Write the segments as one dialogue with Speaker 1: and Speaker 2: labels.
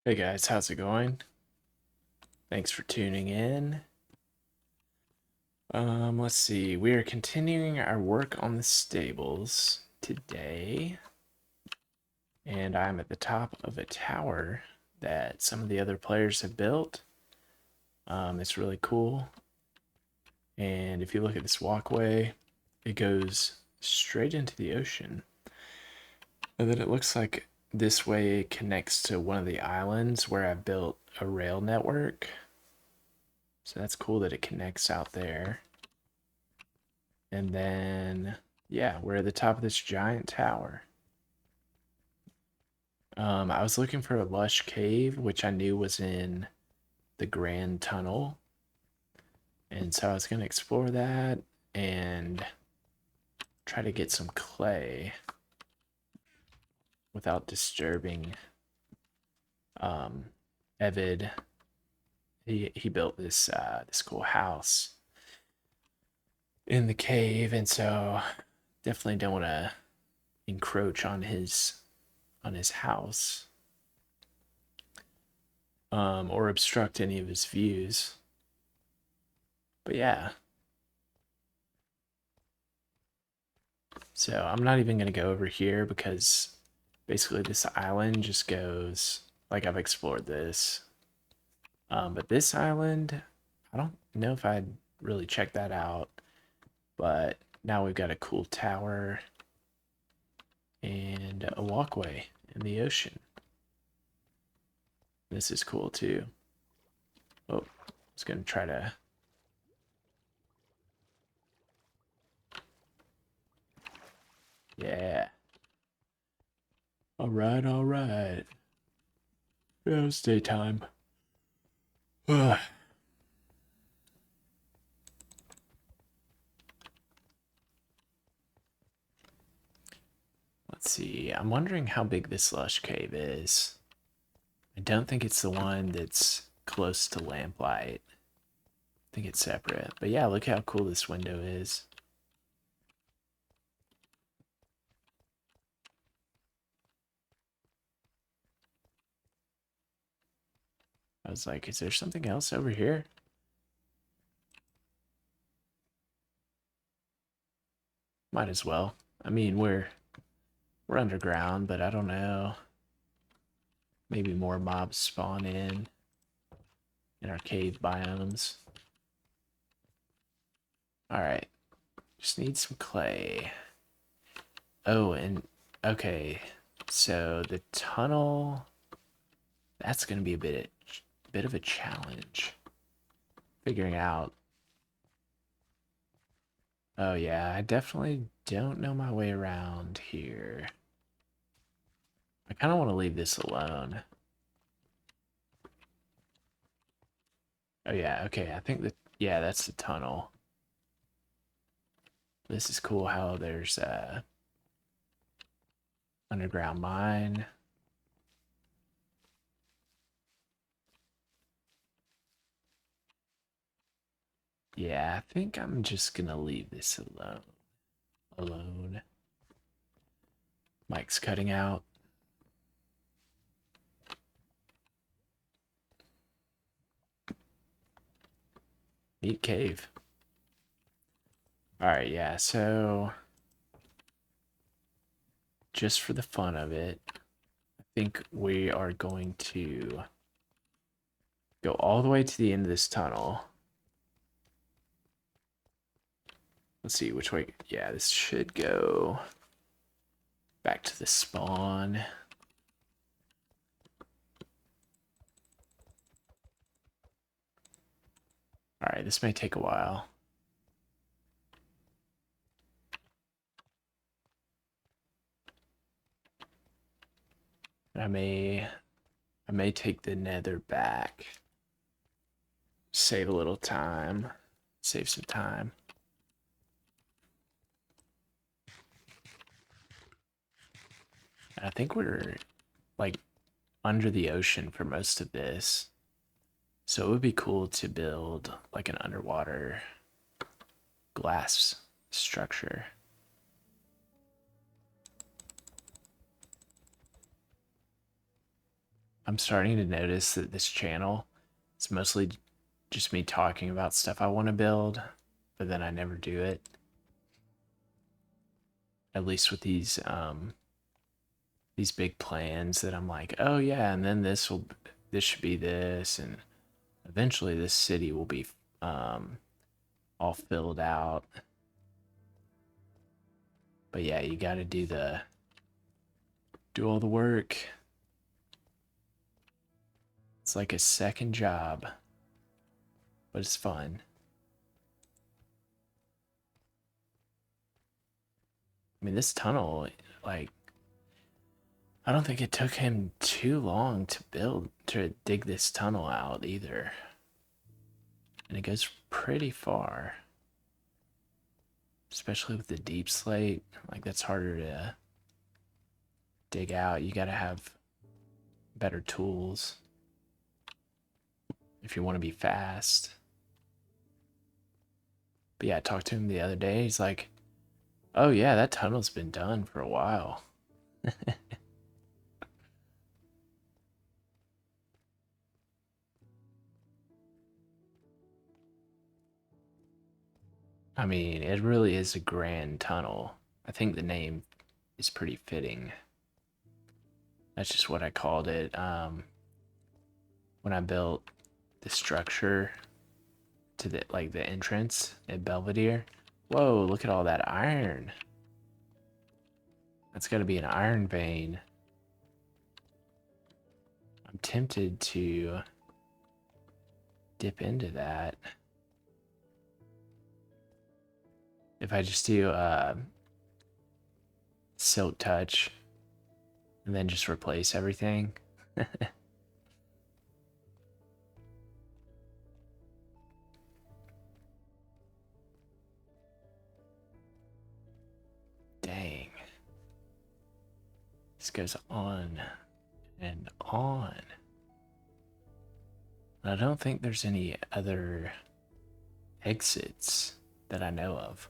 Speaker 1: Hey guys, how's it going? Thanks for tuning in. Let's see. We are continuing our work on the stables today, and I'm at the top of a tower that some of the other players have built. It's really cool. And if you look at this walkway, it goes straight into the ocean. And then it looks like this way it connects to one of the islands where I built a rail network. So that's cool that it connects out there. And then, yeah, we're at the top of this giant tower. I was looking for a lush cave, which I knew was in the Grand Tunnel. And so I was going to explore that and try to get some clay without disturbing Evid. He built this cool house in the cave, and so definitely don't want to encroach on his house, or obstruct any of his views. But yeah, so I'm not even going to go over here because basically this island just goes, like, I've explored this. But this island, I don't know if I'd really check that out. But now we've got a cool tower and a walkway in the ocean. This is cool too. Oh, I was going to try to... Yeah. All right, all right. Yeah, it's daytime. Let's see. I'm wondering how big this lush cave is. I don't think it's the one that's close to lamplight. I think it's separate. But yeah, look how cool this window is. I was like, is there something else over here? Might as well. I mean, we're underground, but I don't know. Maybe more mobs spawn in our cave biomes. All right, just need some clay. Oh, and okay, so the tunnel, that's gonna be a bit of a challenge. Figuring out. Oh yeah, I definitely don't know my way around here. I kind of want to leave this alone. Oh yeah, okay, I think that, yeah, that's the tunnel. This is cool how there's a underground mine. Yeah, I think I'm just gonna leave this alone. Mike's cutting out. Neat cave. Alright, yeah, so just for the fun of it, I think we are going to go all the way to the end of this tunnel. Let's see which way. Yeah, this should go back to the spawn. Alright, this may take a while. I may take the nether back. Save a little time. Save some time. And I think we're like under the ocean for most of this. So it would be cool to build like an underwater glass structure. I'm starting to notice that this channel is mostly just me talking about stuff I want to build, but then I never do it. At least with these big plans that I'm like, oh yeah, and then this should be this, and eventually this city will be all filled out. But yeah, you got to do all the work. It's like a second job, but it's fun. I mean, this tunnel, like, I don't think it took him too long to dig this tunnel out either. And it goes pretty far. Especially with the deep slate. Like, that's harder to dig out. You gotta have better tools if you want to be fast. But yeah, I talked to him the other day. He's like, oh yeah, that tunnel's been done for a while. I mean, it really is a grand tunnel. I think the name is pretty fitting. That's just what I called it when I built the structure to the entrance at Belvidere. Whoa, look at all that iron. That's got to be an iron vein. I'm tempted to dip into that. If I just do silk touch and then just replace everything. Dang. This goes on and on. I don't think there's any other exits that I know of.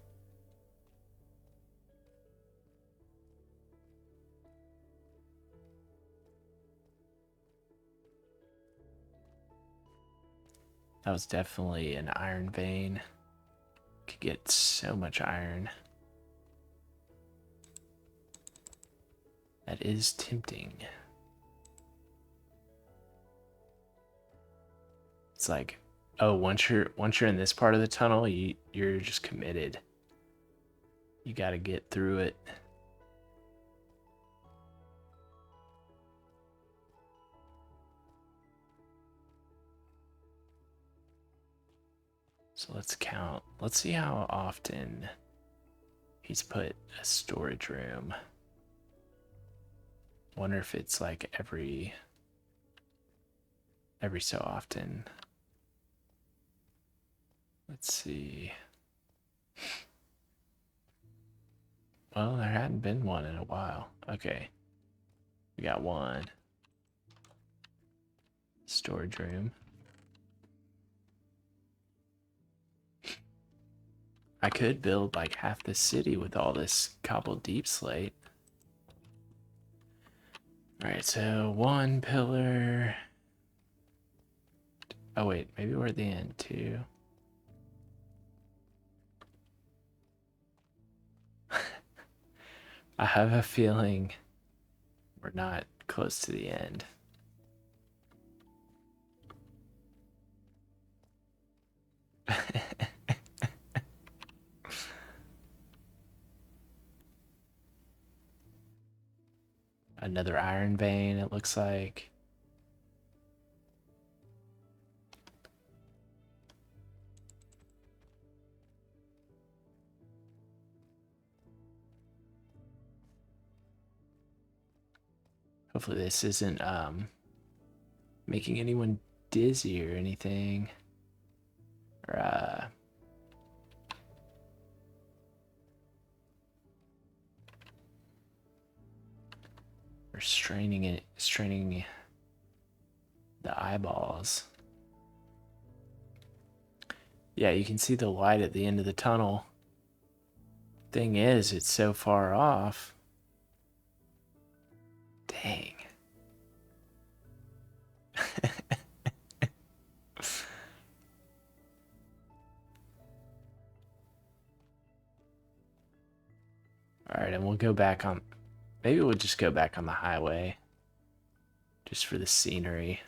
Speaker 1: That was definitely an iron vein. Could get so much iron. That is tempting. It's like, oh, once you're in this part of the tunnel, you're just committed. You got to get through it. So let's count. Let's see how often he's put a storage room. Wonder if it's like every so often. Let's see. Well, there hadn't been one in a while. Okay. We got one. Storage room. I could build like half the city with all this cobbled deep slate. Alright, so one pillar. Oh wait, maybe we're at the end too. I have a feeling we're not close to the end. Another iron vein, it looks like. Hopefully this isn't making anyone dizzy or anything. Or straining the eyeballs. Yeah, you can see the light at the end of the tunnel. Thing is, it's so far off. Dang. and we'll go back on... Maybe we'll just go back on the highway. Just for the scenery.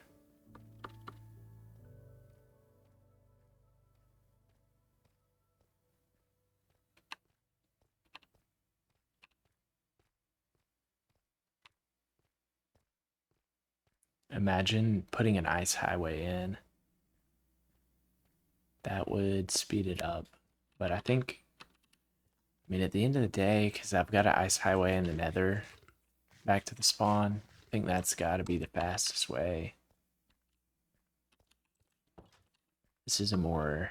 Speaker 1: Imagine putting an ice highway in. That would speed it up. But I think... I mean, at the end of the day, because I've got an ice highway in the nether back to the spawn, I think that's got to be the fastest way. This is a more...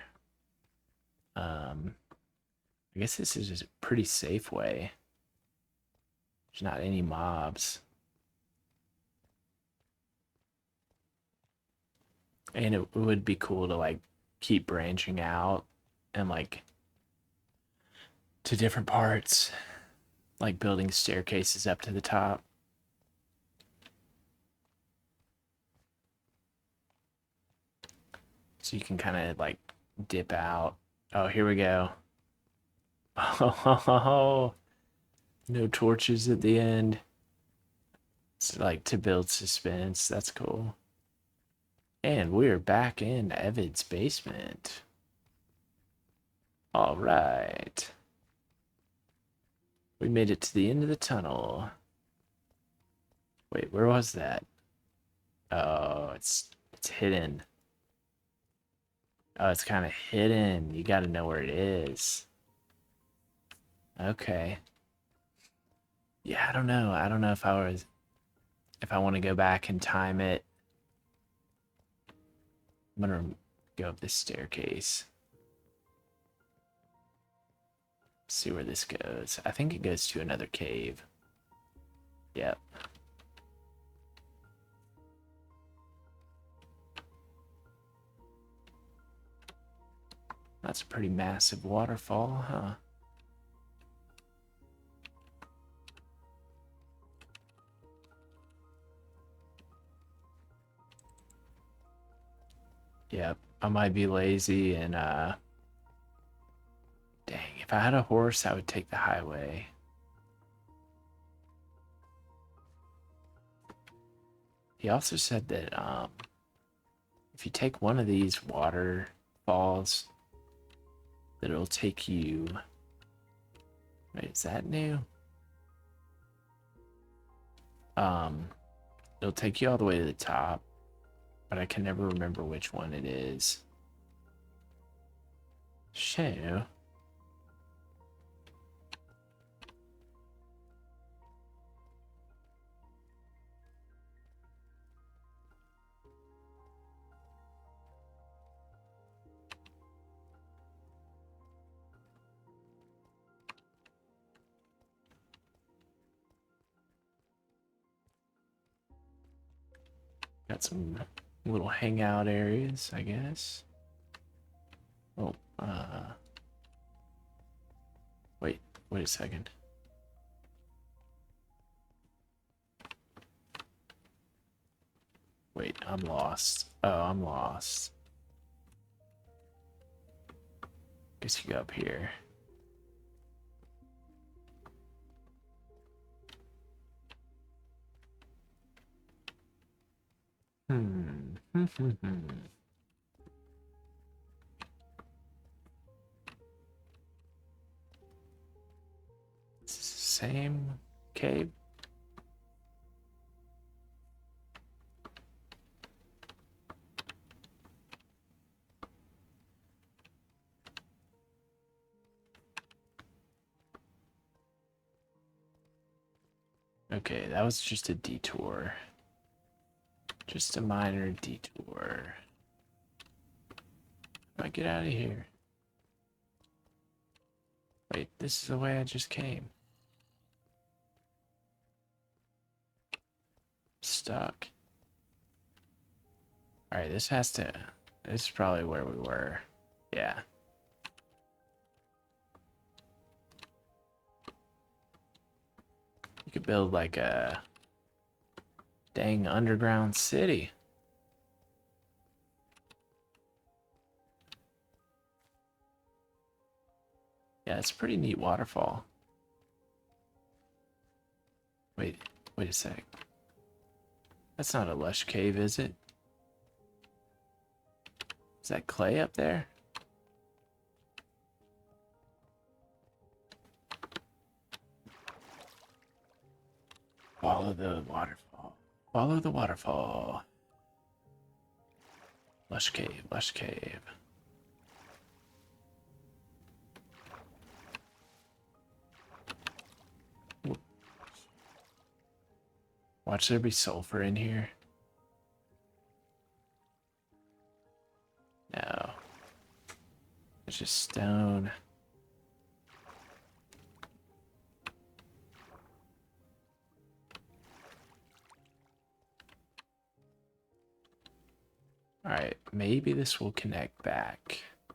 Speaker 1: I guess this is a pretty safe way. There's not any mobs. And it would be cool to, like, keep branching out and, like, to different parts. Like building staircases up to the top. So you can kind of, like, dip out. Oh, here we go. Oh, no torches at the end. It's like to build suspense. That's cool. And we're back in Evid's basement. All right. We made it to the end of the tunnel. Wait, where was that? Oh, it's hidden. Oh, it's kind of hidden. You got to know where it is. Okay. Yeah, I don't know. I don't know if I want to go back and time it. I'm gonna go up this staircase. See where this goes. I think it goes to another cave. Yep. That's a pretty massive waterfall, huh? Yep. I might be lazy and dang, if I had a horse, I would take the highway. He also said that if you take one of these waterfalls, that it'll take you... Wait, is that new? It'll take you all the way to the top, but I can never remember which one it is. So... Got some little hangout areas, I guess. Oh, wait a second. Wait, I'm lost. Oh, I'm lost. Guess you go up here. Same cave. Okay, that was just a detour. Just a minor detour. How do I get out of here? Wait, this is the way I just came. Stuck. Alright, this is probably where we were. Yeah. You could build like a dang underground city. Yeah, it's a pretty neat waterfall. Wait a sec. That's not a lush cave, is it? Is that clay up there? Follow the waterfall. Follow the waterfall. Lush cave, lush cave. Watch there be sulfur in here. No. It's just stone. Alright, maybe this will connect back. I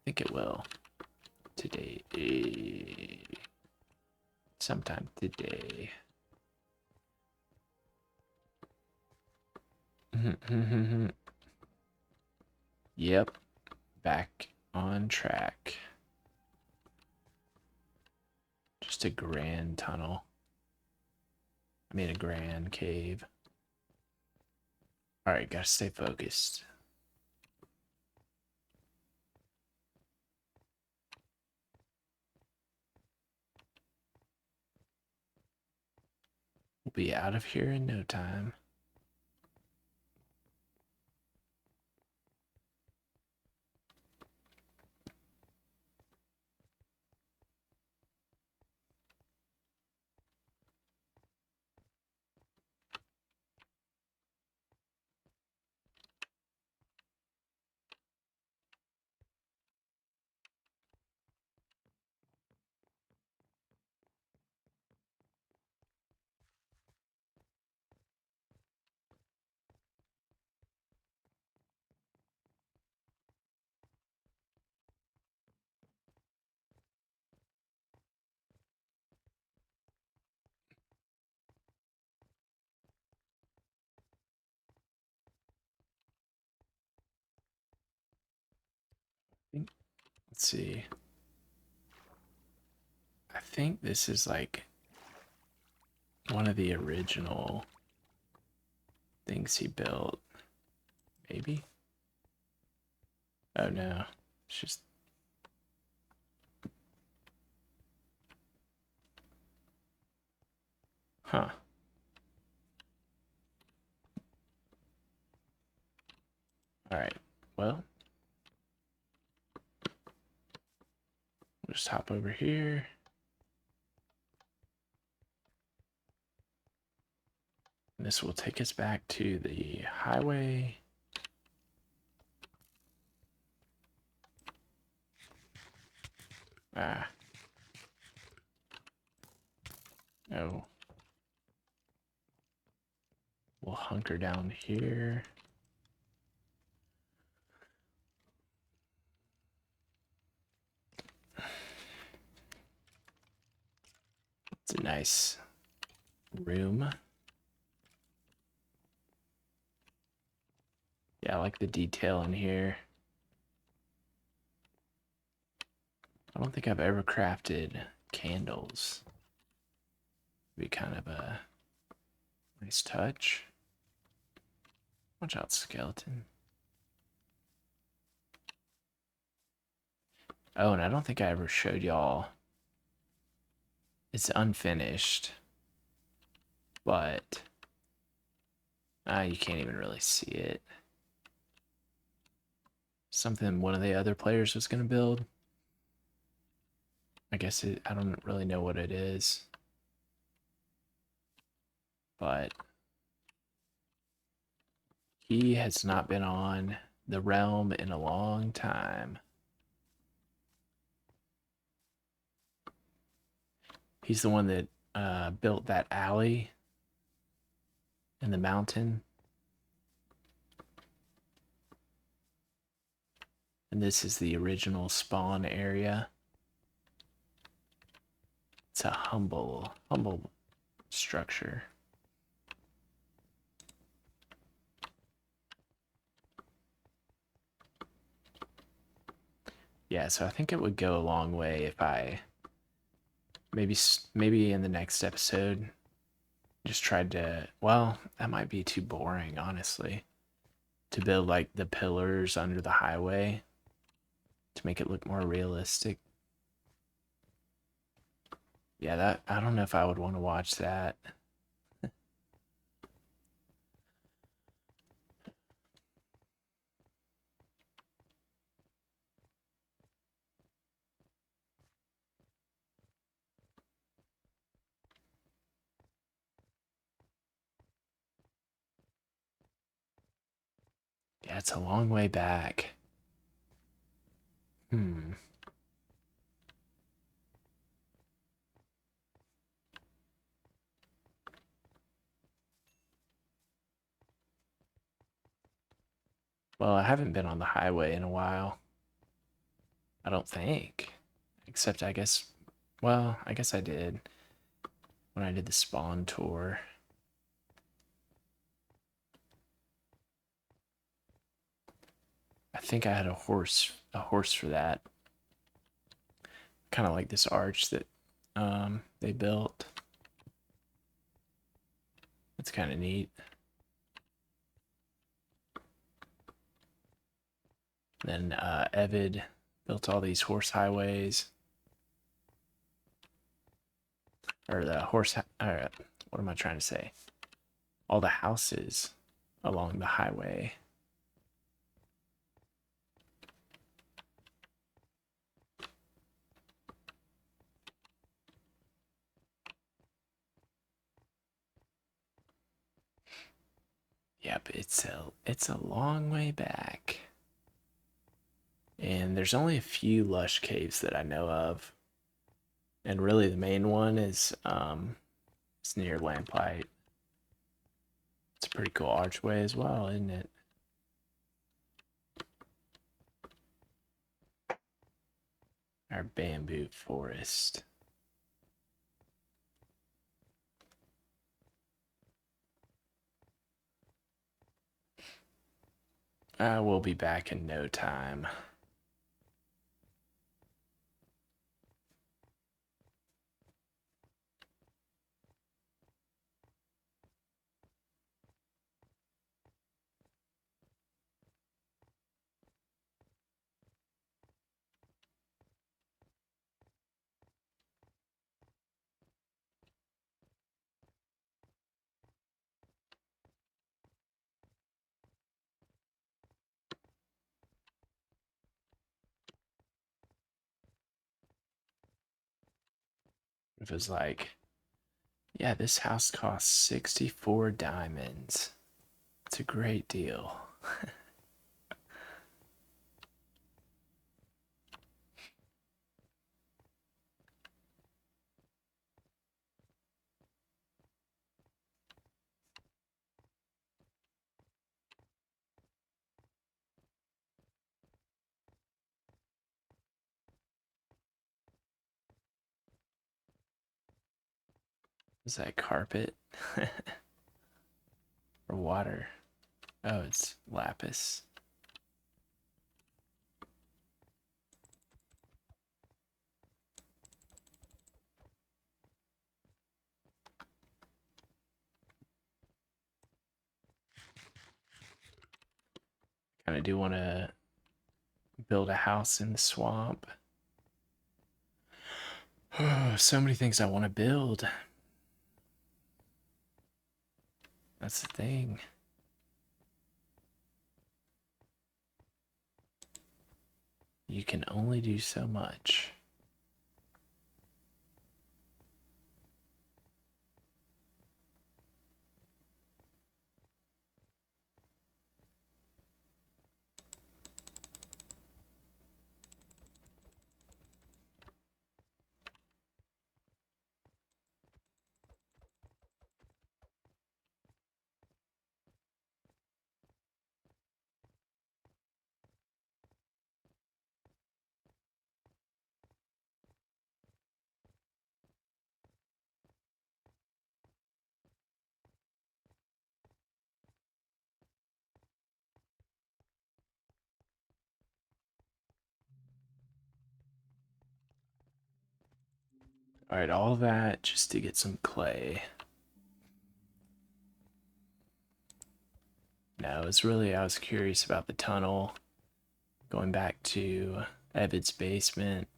Speaker 1: think it will. Today. Sometime today. Yep. Back on track. Just a grand tunnel. I mean a grand cave. Alright, gotta stay focused. We'll be out of here in no time. Let's see. I think this is like one of the original things he built. Maybe? Oh no. It's just... Huh. Alright. Well. We'll just hop over here. And this will take us back to the highway. Ah. Oh. We'll hunker down here. It's a nice room. Yeah, I like the detail in here. I don't think I've ever crafted candles. Be kind of a nice touch. Watch out, skeleton. Oh, and I don't think I ever showed y'all. It's unfinished, but you can't even really see it. Something one of the other players was gonna build. I guess I don't really know what it is, but he has not been on the realm in a long time. He's the one that built that alley in the mountain. And this is the original spawn area. It's a humble structure. Yeah, so I think it would go a long way if I maybe in the next episode Just tried to, well, that might be too boring, honestly, to build like the pillars under the highway to make it look more realistic. Yeah, that I don't know if I would want to watch that. Yeah, it's a long way back. Hmm. Well, I haven't been on the highway in a while. I don't think. Except I guess, well, I guess I did when I did the spawn tour. I think I had a horse for that. Kind of like this arch that they built. It's kind of neat. Then Evid built all these horse highways, or the horse. What am I trying to say? All the houses along the highway. Yep, it's a long way back. And there's only a few lush caves that I know of. And really the main one is it's near Lamplight. It's a pretty cool archway as well, isn't it? Our bamboo forest. I will be back in no time. It was like, yeah, this house costs 64 diamonds. It's a great deal. Is that carpet? Or water? Oh, it's lapis. Kind of do want to build a house in the swamp. Oh, so many things I want to build. That's the thing. You can only do so much. All right, all that just to get some clay. No, it's really, I was curious about the tunnel going back to Evid's basement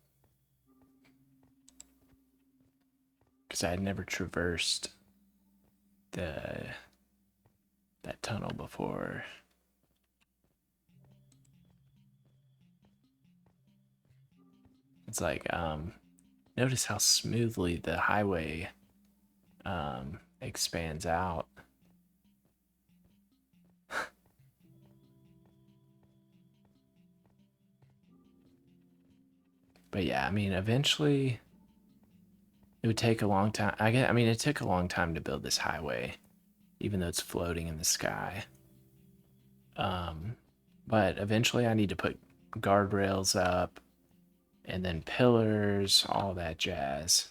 Speaker 1: because I had never traversed the that tunnel before. It's like, notice how smoothly the highway expands out. But yeah, I mean, eventually it would take a long time. I mean, it took a long time to build this highway, even though it's floating in the sky. Um, but eventually I need to put guardrails up and then pillars, all that jazz.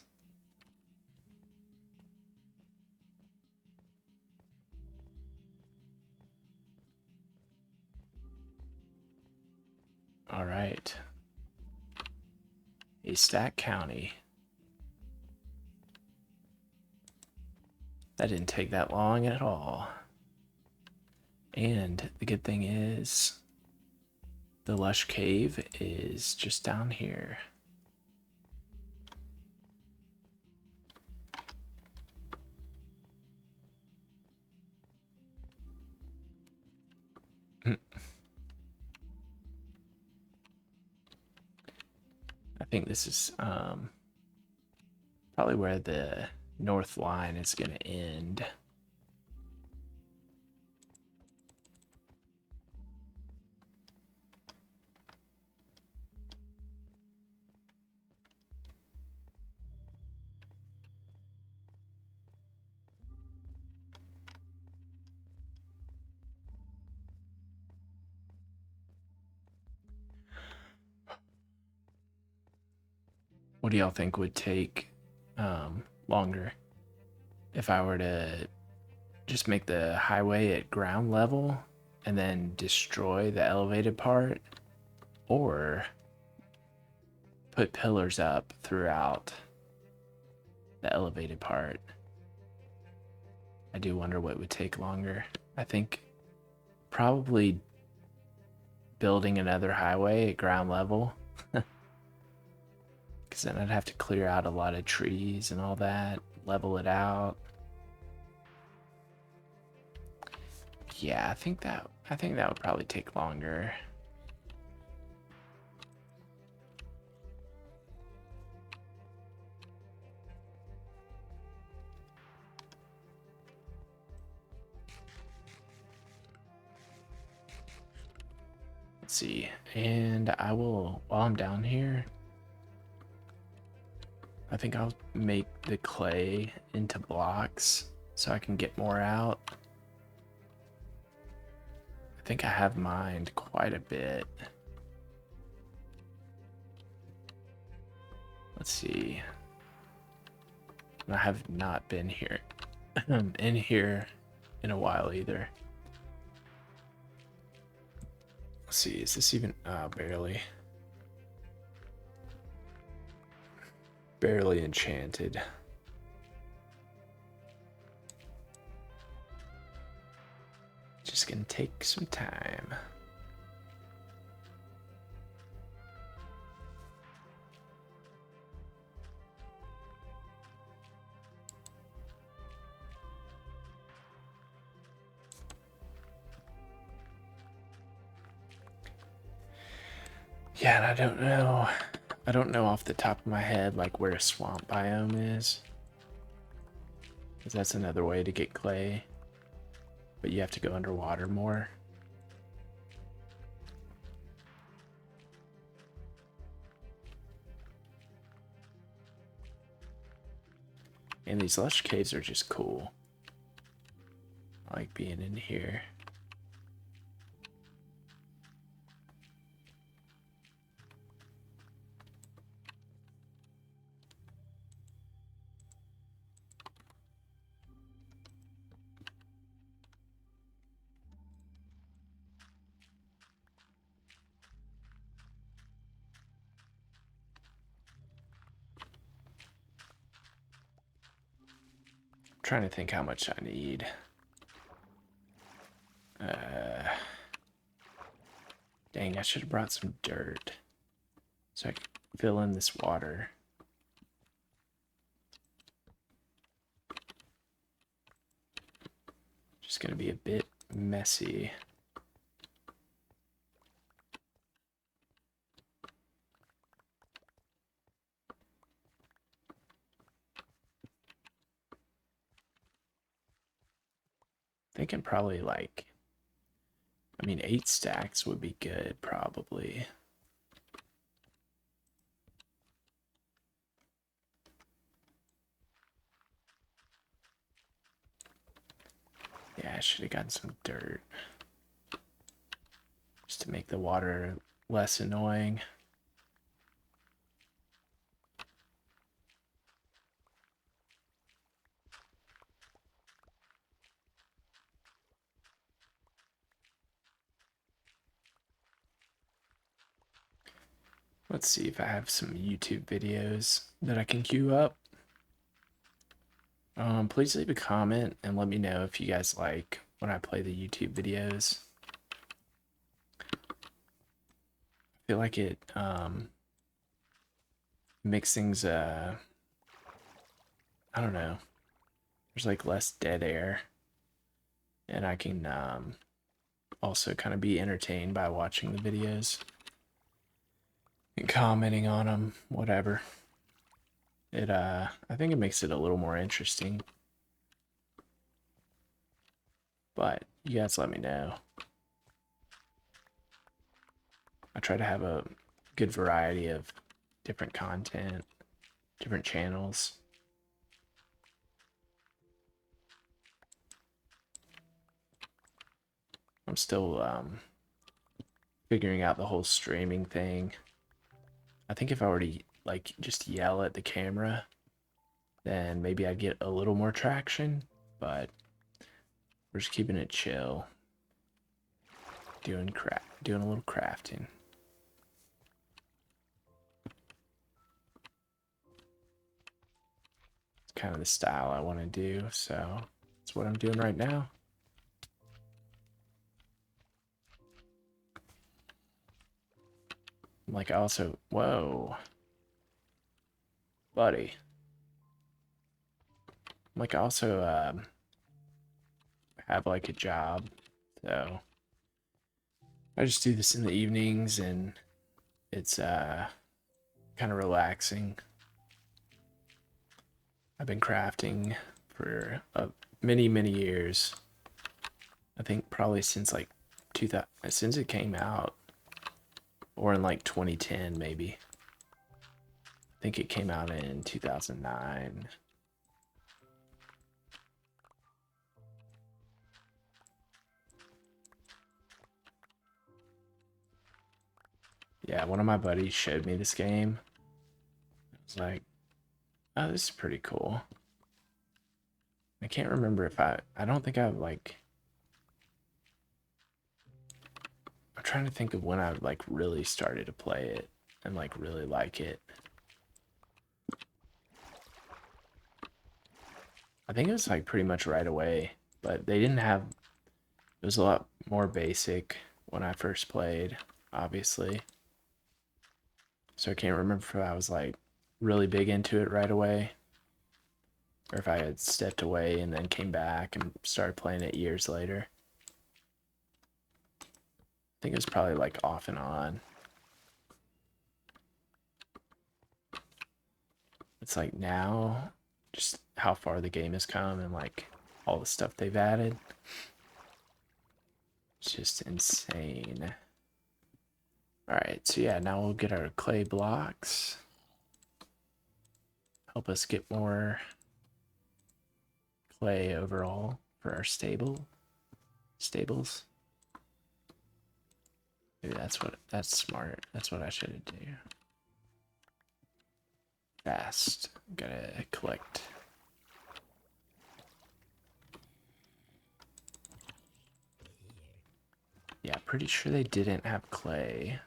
Speaker 1: All right. Haystack County. That didn't take that long at all. And the good thing is, the lush cave is just down here. I think this is probably where the north line is going to end. What do y'all think would take longer if I were to just make the highway at ground level and then destroy the elevated part, or put pillars up throughout the elevated part? I do wonder what would take longer. I think probably building another highway at ground level, because then I'd have to clear out a lot of trees and all that, level it out. Yeah, I think that would probably take longer. Let's see, and I will, while I'm down here, I think I'll make the clay into blocks so I can get more out. I think I have mined quite a bit. Let's see. I have not been here in here in a while either. Let's see, is this even barely enchanted? Just gonna take some time. Yeah, and I don't know off the top of my head like where a swamp biome is, because that's another way to get clay, but you have to go underwater more. And these lush caves are just cool. I like being in here. I'm trying to think how much I need. Dang, I should have brought some dirt so I can fill in this water. Just gonna be a bit messy. Thinking probably like, I mean, 8 stacks would be good, probably. Yeah, I should have gotten some dirt just to make the water less annoying. Let's see if I have some YouTube videos that I can queue up. Please leave a comment and let me know if you guys like when I play the YouTube videos. I feel like it makes things I don't know. There's like less dead air, and I can also kind of be entertained by watching the videos and commenting on them, whatever. I think it makes it a little more interesting. But you guys let me know. I try to have a good variety of different content, different channels. I'm still figuring out the whole streaming thing. I think if I were to like just yell at the camera, then maybe I'd get a little more traction, but we're just keeping it chill. Doing a little crafting. It's kind of the style I want to do, so that's what I'm doing right now. Like also, whoa, buddy. Like also have like a job, so I just do this in the evenings, and it's kind of relaxing. I've been crafting for many years. I think probably since like 2000, since it came out, or in like 2010 maybe. I think it came out in 2009. Yeah, one of my buddies showed me this game. I was like, oh, this is pretty cool. I can't remember if I don't think I've like, I'm trying to think of when I like really started to play it and like really like it. I think it was like pretty much right away, but they didn't have, it was a lot more basic when I first played, obviously. So I can't remember if I was like really big into it right away, or if I had stepped away and then came back and started playing it years later. I think it was probably like off and on. It's like now, just how far the game has come and like all the stuff they've added. It's just insane. Alright, so yeah, now we'll get our clay blocks. Help us get more clay overall for our stables. Maybe that's smart. That's what I should do. Fast. Gotta collect. Yeah, pretty sure they didn't have clay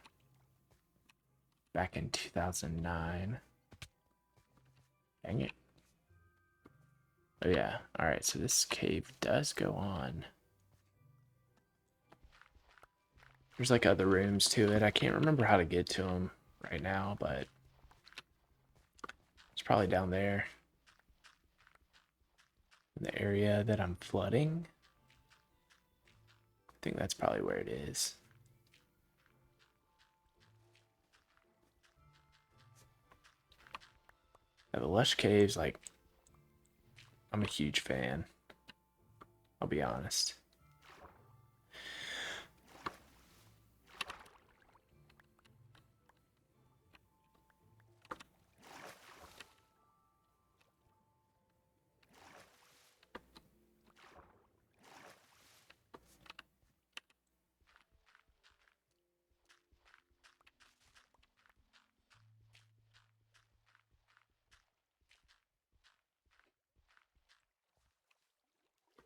Speaker 1: back in 2009. Dang it. Oh yeah. Alright, so this cave does go on. There's like other rooms to it. I can't remember how to get to them right now, but it's probably down there in the area that I'm flooding. I think that's probably where it is. Now, the lush caves, like, I'm a huge fan. I'll be honest.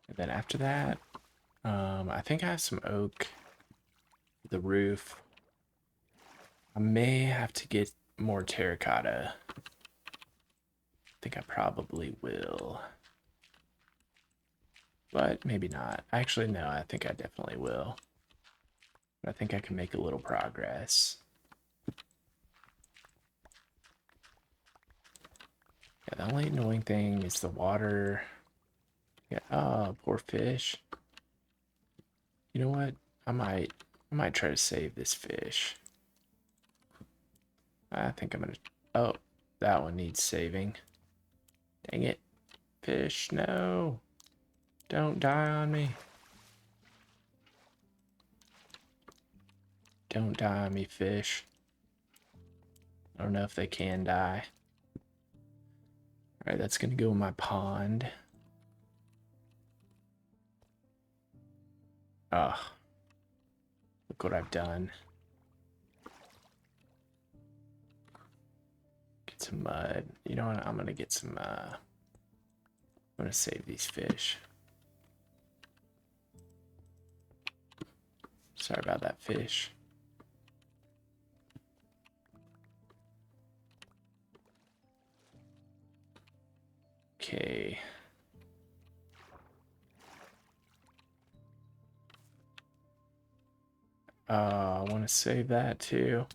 Speaker 1: And then after that, I think I have some oak for the roof. I may have to get more terracotta. I think I probably will. But maybe not. Actually, no, I think I definitely will. I think I can make a little progress. Yeah, the only annoying thing is the water. Yeah, oh, poor fish. You know what? I might try to save this fish. I think I'm gonna, oh, that one needs saving. Dang it. Fish, no. Don't die on me. Don't die on me, fish. I don't know if they can die. Alright, that's gonna go in my pond. Ugh. Look what I've done. Get some mud. You know what? I'm gonna get some, I'm gonna save these fish. Sorry about that fish. Okay. I want to save that too.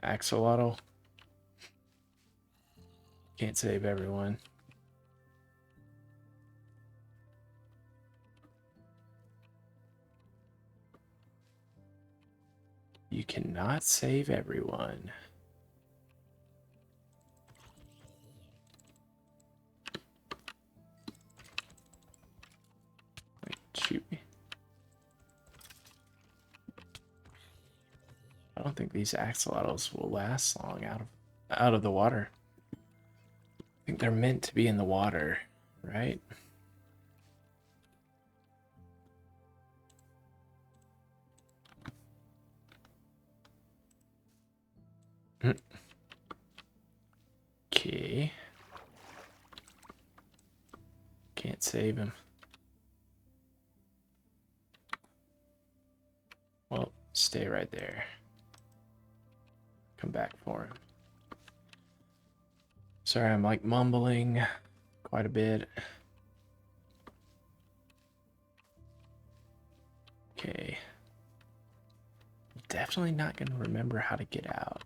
Speaker 1: Axolotl. Can't save everyone. You cannot save everyone. Wait, shoot me. I don't think these axolotls will last long out of the water. I think they're meant to be in the water, right? Okay. Can't save him. Well, stay right there. Come back for him. Sorry, I'm like mumbling quite a bit. Okay. Definitely not going to remember how to get out.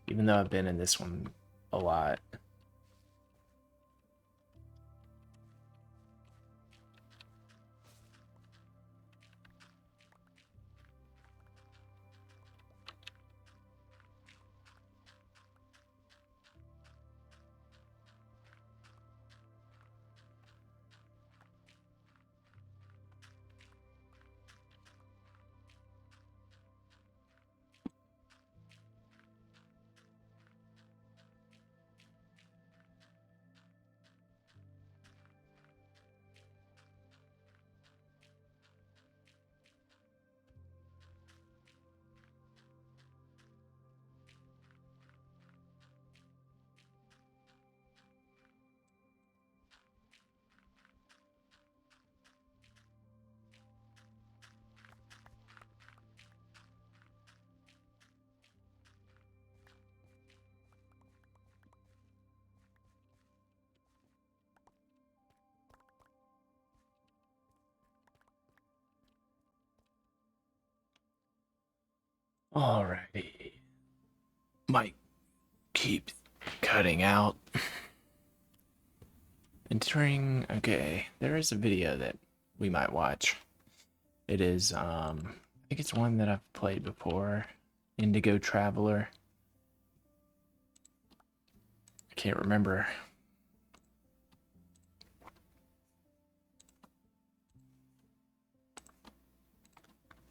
Speaker 1: Even though I've been in this one a lot. Alrighty. Might keep cutting out. Entering. Okay, there is a video that we might watch. It is, I think it's one that I've played before. Indigo Traveler. I can't remember.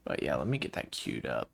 Speaker 1: But yeah, let me get that queued up.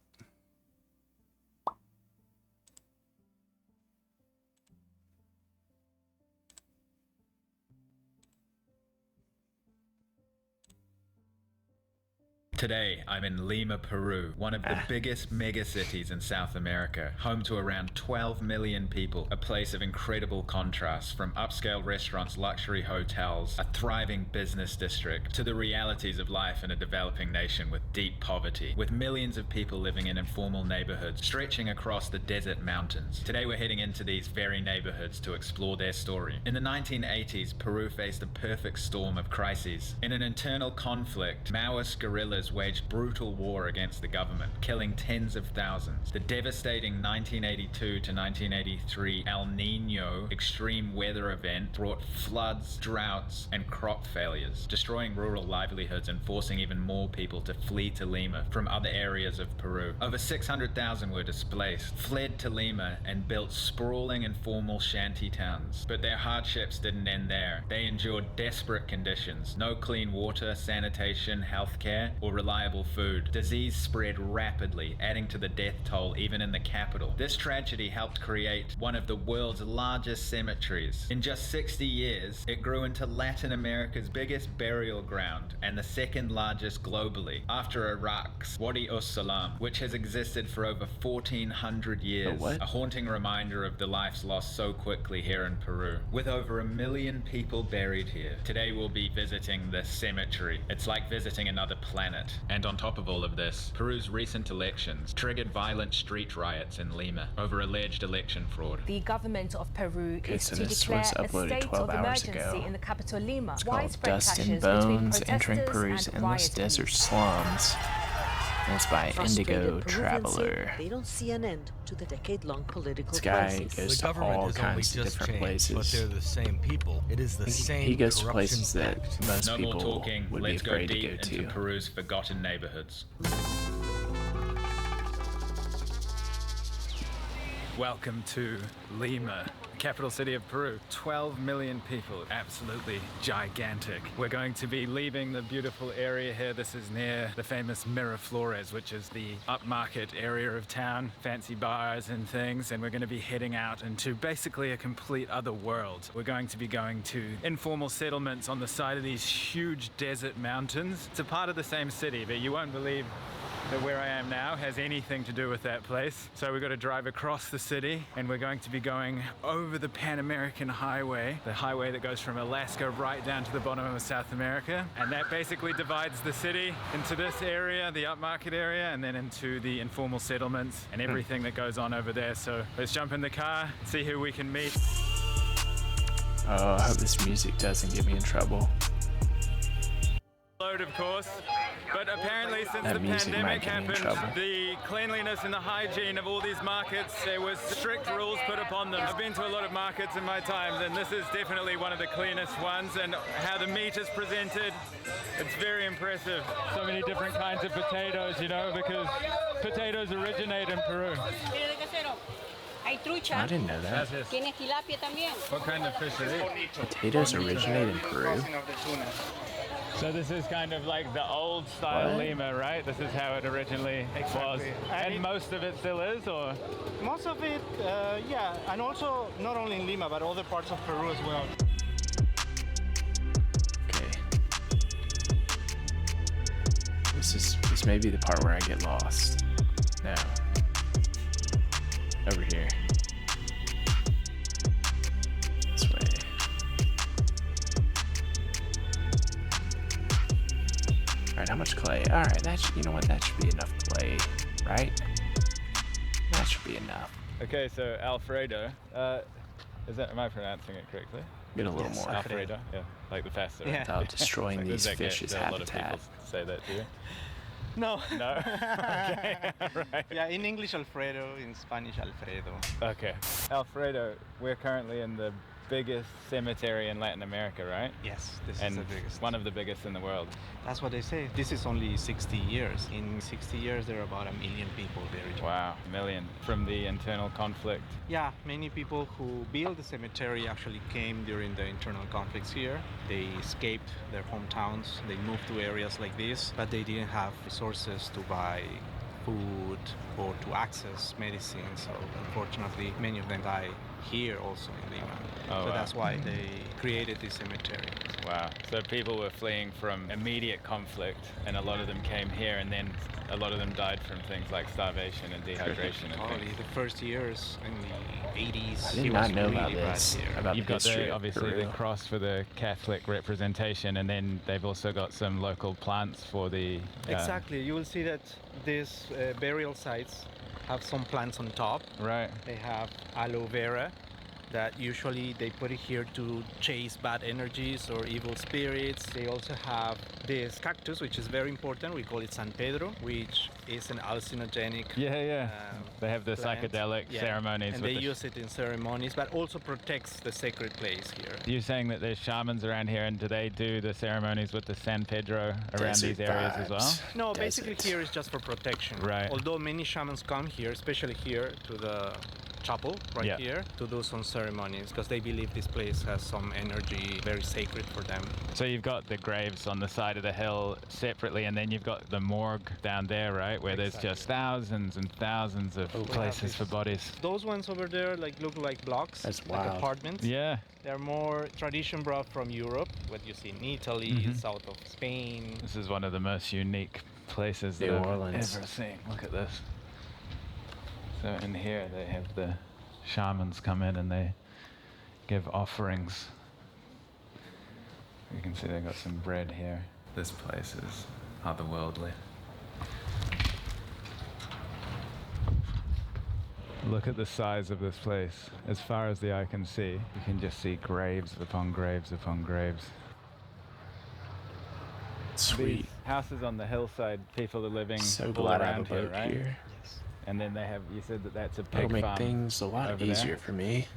Speaker 2: Today, I'm in Lima, Peru, one of the biggest megacities in South America, home to around 12 million people, a place of incredible contrast, from upscale restaurants, luxury hotels, a thriving business district, to the realities of life in a developing nation with deep poverty, with millions of people living in informal neighborhoods stretching across the desert mountains. Today, we're heading into these very neighborhoods to explore their story. In the 1980s, Peru faced a perfect storm of crises. In an internal conflict, Maoist guerrillas waged brutal war against the government, killing tens of thousands. The devastating 1982 to 1983 El Niño extreme weather event brought floods, droughts, and crop failures, destroying rural livelihoods and forcing even more people to flee to Lima from other areas of Peru. Over 600,000 were displaced, fled to Lima, and built sprawling informal shanty towns. But their hardships didn't end there. They endured desperate conditions: no clean water, sanitation, healthcare, or reliable food. Disease spread rapidly, adding to the death toll even in the capital. This tragedy helped create one of the world's largest cemeteries. In just 60 years, it grew into Latin America's biggest burial ground and the second largest globally, after Iraq's Wadi Salam, which has existed for over 1,400 years. A haunting reminder of the lives lost so quickly here in Peru. With over 1 million people buried here, today we'll be visiting this cemetery. It's like visiting another planet. And on top of all of this, Peru's recent elections triggered violent street riots in Lima over alleged election fraud.
Speaker 3: The government of Peru is to
Speaker 1: this
Speaker 3: declare
Speaker 1: was
Speaker 3: a
Speaker 1: uploaded
Speaker 3: state
Speaker 1: 12
Speaker 3: of
Speaker 1: hours
Speaker 3: emergency
Speaker 1: ago.
Speaker 3: in the capital Lima.
Speaker 1: It's called
Speaker 3: Widespread
Speaker 1: Dust and
Speaker 3: clashes between
Speaker 1: Bones, Entering
Speaker 3: protesters
Speaker 1: Peru's
Speaker 3: and
Speaker 1: Endless
Speaker 3: rioters.
Speaker 1: Desert Slums. And it's by Indigo Traveler.
Speaker 4: They don't see an end to the decade-long political
Speaker 1: This guy
Speaker 4: crisis.
Speaker 1: goes
Speaker 5: The
Speaker 1: to
Speaker 5: government
Speaker 1: all
Speaker 5: has only
Speaker 1: kinds of
Speaker 5: just
Speaker 1: different
Speaker 5: changed, but
Speaker 1: places.
Speaker 5: they're the same people. It is the same
Speaker 1: He goes to
Speaker 5: corruption
Speaker 1: places that
Speaker 5: pact.
Speaker 1: most
Speaker 2: No more
Speaker 1: people
Speaker 2: talking,
Speaker 1: would be
Speaker 2: let's go
Speaker 1: afraid to
Speaker 2: deep
Speaker 1: go
Speaker 2: into
Speaker 1: to.
Speaker 2: Peru's forgotten neighborhoods. Welcome to Lima, the capital city of Peru. 12 million people, absolutely gigantic. We're going to be leaving the beautiful area here. This is near the famous Miraflores, which is the upmarket area of town, fancy bars and things, and we're going to be heading out into basically a complete other world. We're going to be going to informal settlements on the side of these huge desert mountains. It's a part of the same city, but you won't believe that where I am now has anything to do with that place. So we've got to drive across the city, and we're going to be going over the Pan American Highway, the highway that goes from Alaska right down to the bottom of South America. And that basically divides the city into this area, the upmarket area, and then into the informal settlements and everything that goes on over there. So let's jump in the car, see who we can meet.
Speaker 1: Oh, I hope this music doesn't get me in trouble.
Speaker 2: Load, of course, but apparently since
Speaker 1: That
Speaker 2: the
Speaker 1: music
Speaker 2: pandemic
Speaker 1: might get me in
Speaker 2: happened,
Speaker 1: trouble.
Speaker 2: the cleanliness and the hygiene of all these markets, there was strict rules put upon them. I've been to a lot of markets in my time, and this is definitely one of the cleanest ones, and how the meat is presented, it's very impressive. So many different kinds of potatoes, you know, because potatoes originate in Peru.
Speaker 1: I didn't know that.
Speaker 6: Tienes tilapia también.
Speaker 2: What kind of fish is it?
Speaker 1: Potatoes originate in Peru.
Speaker 2: So this is kind of like the old style
Speaker 1: What?
Speaker 2: Lima, right? This is how it originally was. And most of it still is, or?
Speaker 7: Most of it, yeah, and also not only in Lima, but other parts of Peru as well.
Speaker 1: Okay. This may be the part where I get lost. No. Over here. This way. Alright, how much clay? Alright, you know what, that should be enough clay, right? That should be enough.
Speaker 2: Okay, so Alfredo, am I pronouncing it correctly?
Speaker 1: Get a little more.
Speaker 2: Alfredo, yeah, like the pasta.
Speaker 7: Yeah.
Speaker 1: Without destroying these fish's
Speaker 2: A lot of
Speaker 1: habitat.
Speaker 2: people say that too.
Speaker 7: No.
Speaker 2: No? Okay, right.
Speaker 7: Yeah, in English Alfredo, in Spanish Alfredo.
Speaker 2: Okay. Alfredo, we're currently in the biggest cemetery in Latin America, right?
Speaker 7: Yes, this
Speaker 2: And
Speaker 7: is the biggest.
Speaker 2: one of the biggest in the world.
Speaker 7: That's what they say. This is only 60 years. In 60 years, there are about 1 million people buried.
Speaker 2: Wow, a million from the internal conflict.
Speaker 7: Yeah, many people who built the cemetery actually came during the internal conflicts here. They escaped their hometowns. They moved to areas like this, but they didn't have resources to buy food or to access medicine. So unfortunately, many of them died here also in Lima.
Speaker 2: Oh,
Speaker 7: So
Speaker 2: wow.
Speaker 7: that's why they created this cemetery.
Speaker 2: Wow. So people were fleeing from immediate conflict, and a lot of them came here, and then a lot of them died from things like starvation and dehydration and
Speaker 7: Probably
Speaker 2: things.
Speaker 7: the first years in the 80s,
Speaker 1: I did
Speaker 7: it
Speaker 1: not
Speaker 7: was
Speaker 1: know
Speaker 7: really
Speaker 1: about
Speaker 7: bad
Speaker 1: this.
Speaker 7: here.
Speaker 1: About
Speaker 2: You've
Speaker 1: the
Speaker 2: got
Speaker 1: history
Speaker 2: the,
Speaker 1: of
Speaker 2: obviously
Speaker 1: Peru.
Speaker 2: the cross for the Catholic representation, and then they've also got some local plants for the...
Speaker 7: Exactly. You will see that these burial sites have some plants on top.
Speaker 2: Right.
Speaker 7: They have aloe vera that usually they put it here to chase bad energies or evil spirits. They also have this cactus, which is very important. We call it San Pedro, which is an hallucinogenic.
Speaker 2: Yeah. They have the
Speaker 7: plant.
Speaker 2: psychedelic
Speaker 7: Yeah.
Speaker 2: ceremonies.
Speaker 7: And
Speaker 2: with
Speaker 7: they
Speaker 2: the
Speaker 7: use it in ceremonies, but also protects the sacred place here.
Speaker 2: You're saying that there's shamans around here, and do they do the ceremonies with the San Pedro around
Speaker 1: Desert
Speaker 2: these areas as well?
Speaker 1: vibes.
Speaker 7: No, basically
Speaker 1: Desert.
Speaker 7: here is just for protection.
Speaker 2: Right.
Speaker 7: Although many shamans come here, especially here to the chapel right
Speaker 2: Yeah.
Speaker 7: here, to do some ceremonies because they believe this place has some energy very sacred for them.
Speaker 2: So you've got the graves on the side of the hill separately, and then you've got the morgue down there, right, where there's just thousands and thousands of places for bodies.
Speaker 7: Those ones over there look like blocks,
Speaker 1: That's
Speaker 7: like
Speaker 1: wild.
Speaker 7: apartments.
Speaker 2: Yeah.
Speaker 7: They're more tradition brought from Europe, what you see in Italy,
Speaker 2: Mm-hmm.
Speaker 7: south of Spain.
Speaker 2: This is one of the most unique places that
Speaker 1: New
Speaker 2: I've
Speaker 1: Orleans.
Speaker 2: ever seen. Look at this. So in here they have the shamans come in and they give offerings. You can see they got some bread here. This place is otherworldly. Look at the size of this place. As far as the eye can see, you can just see graves upon graves upon graves.
Speaker 1: Sweet.
Speaker 2: These houses on the hillside, people are living
Speaker 1: So
Speaker 2: all
Speaker 1: glad I have a
Speaker 2: around here,
Speaker 1: boat
Speaker 2: right?
Speaker 1: here.
Speaker 7: Yes.
Speaker 2: And then they have, you said that that's a pig
Speaker 1: That'll make
Speaker 2: farm
Speaker 1: things a lot
Speaker 2: over there.
Speaker 1: easier for me.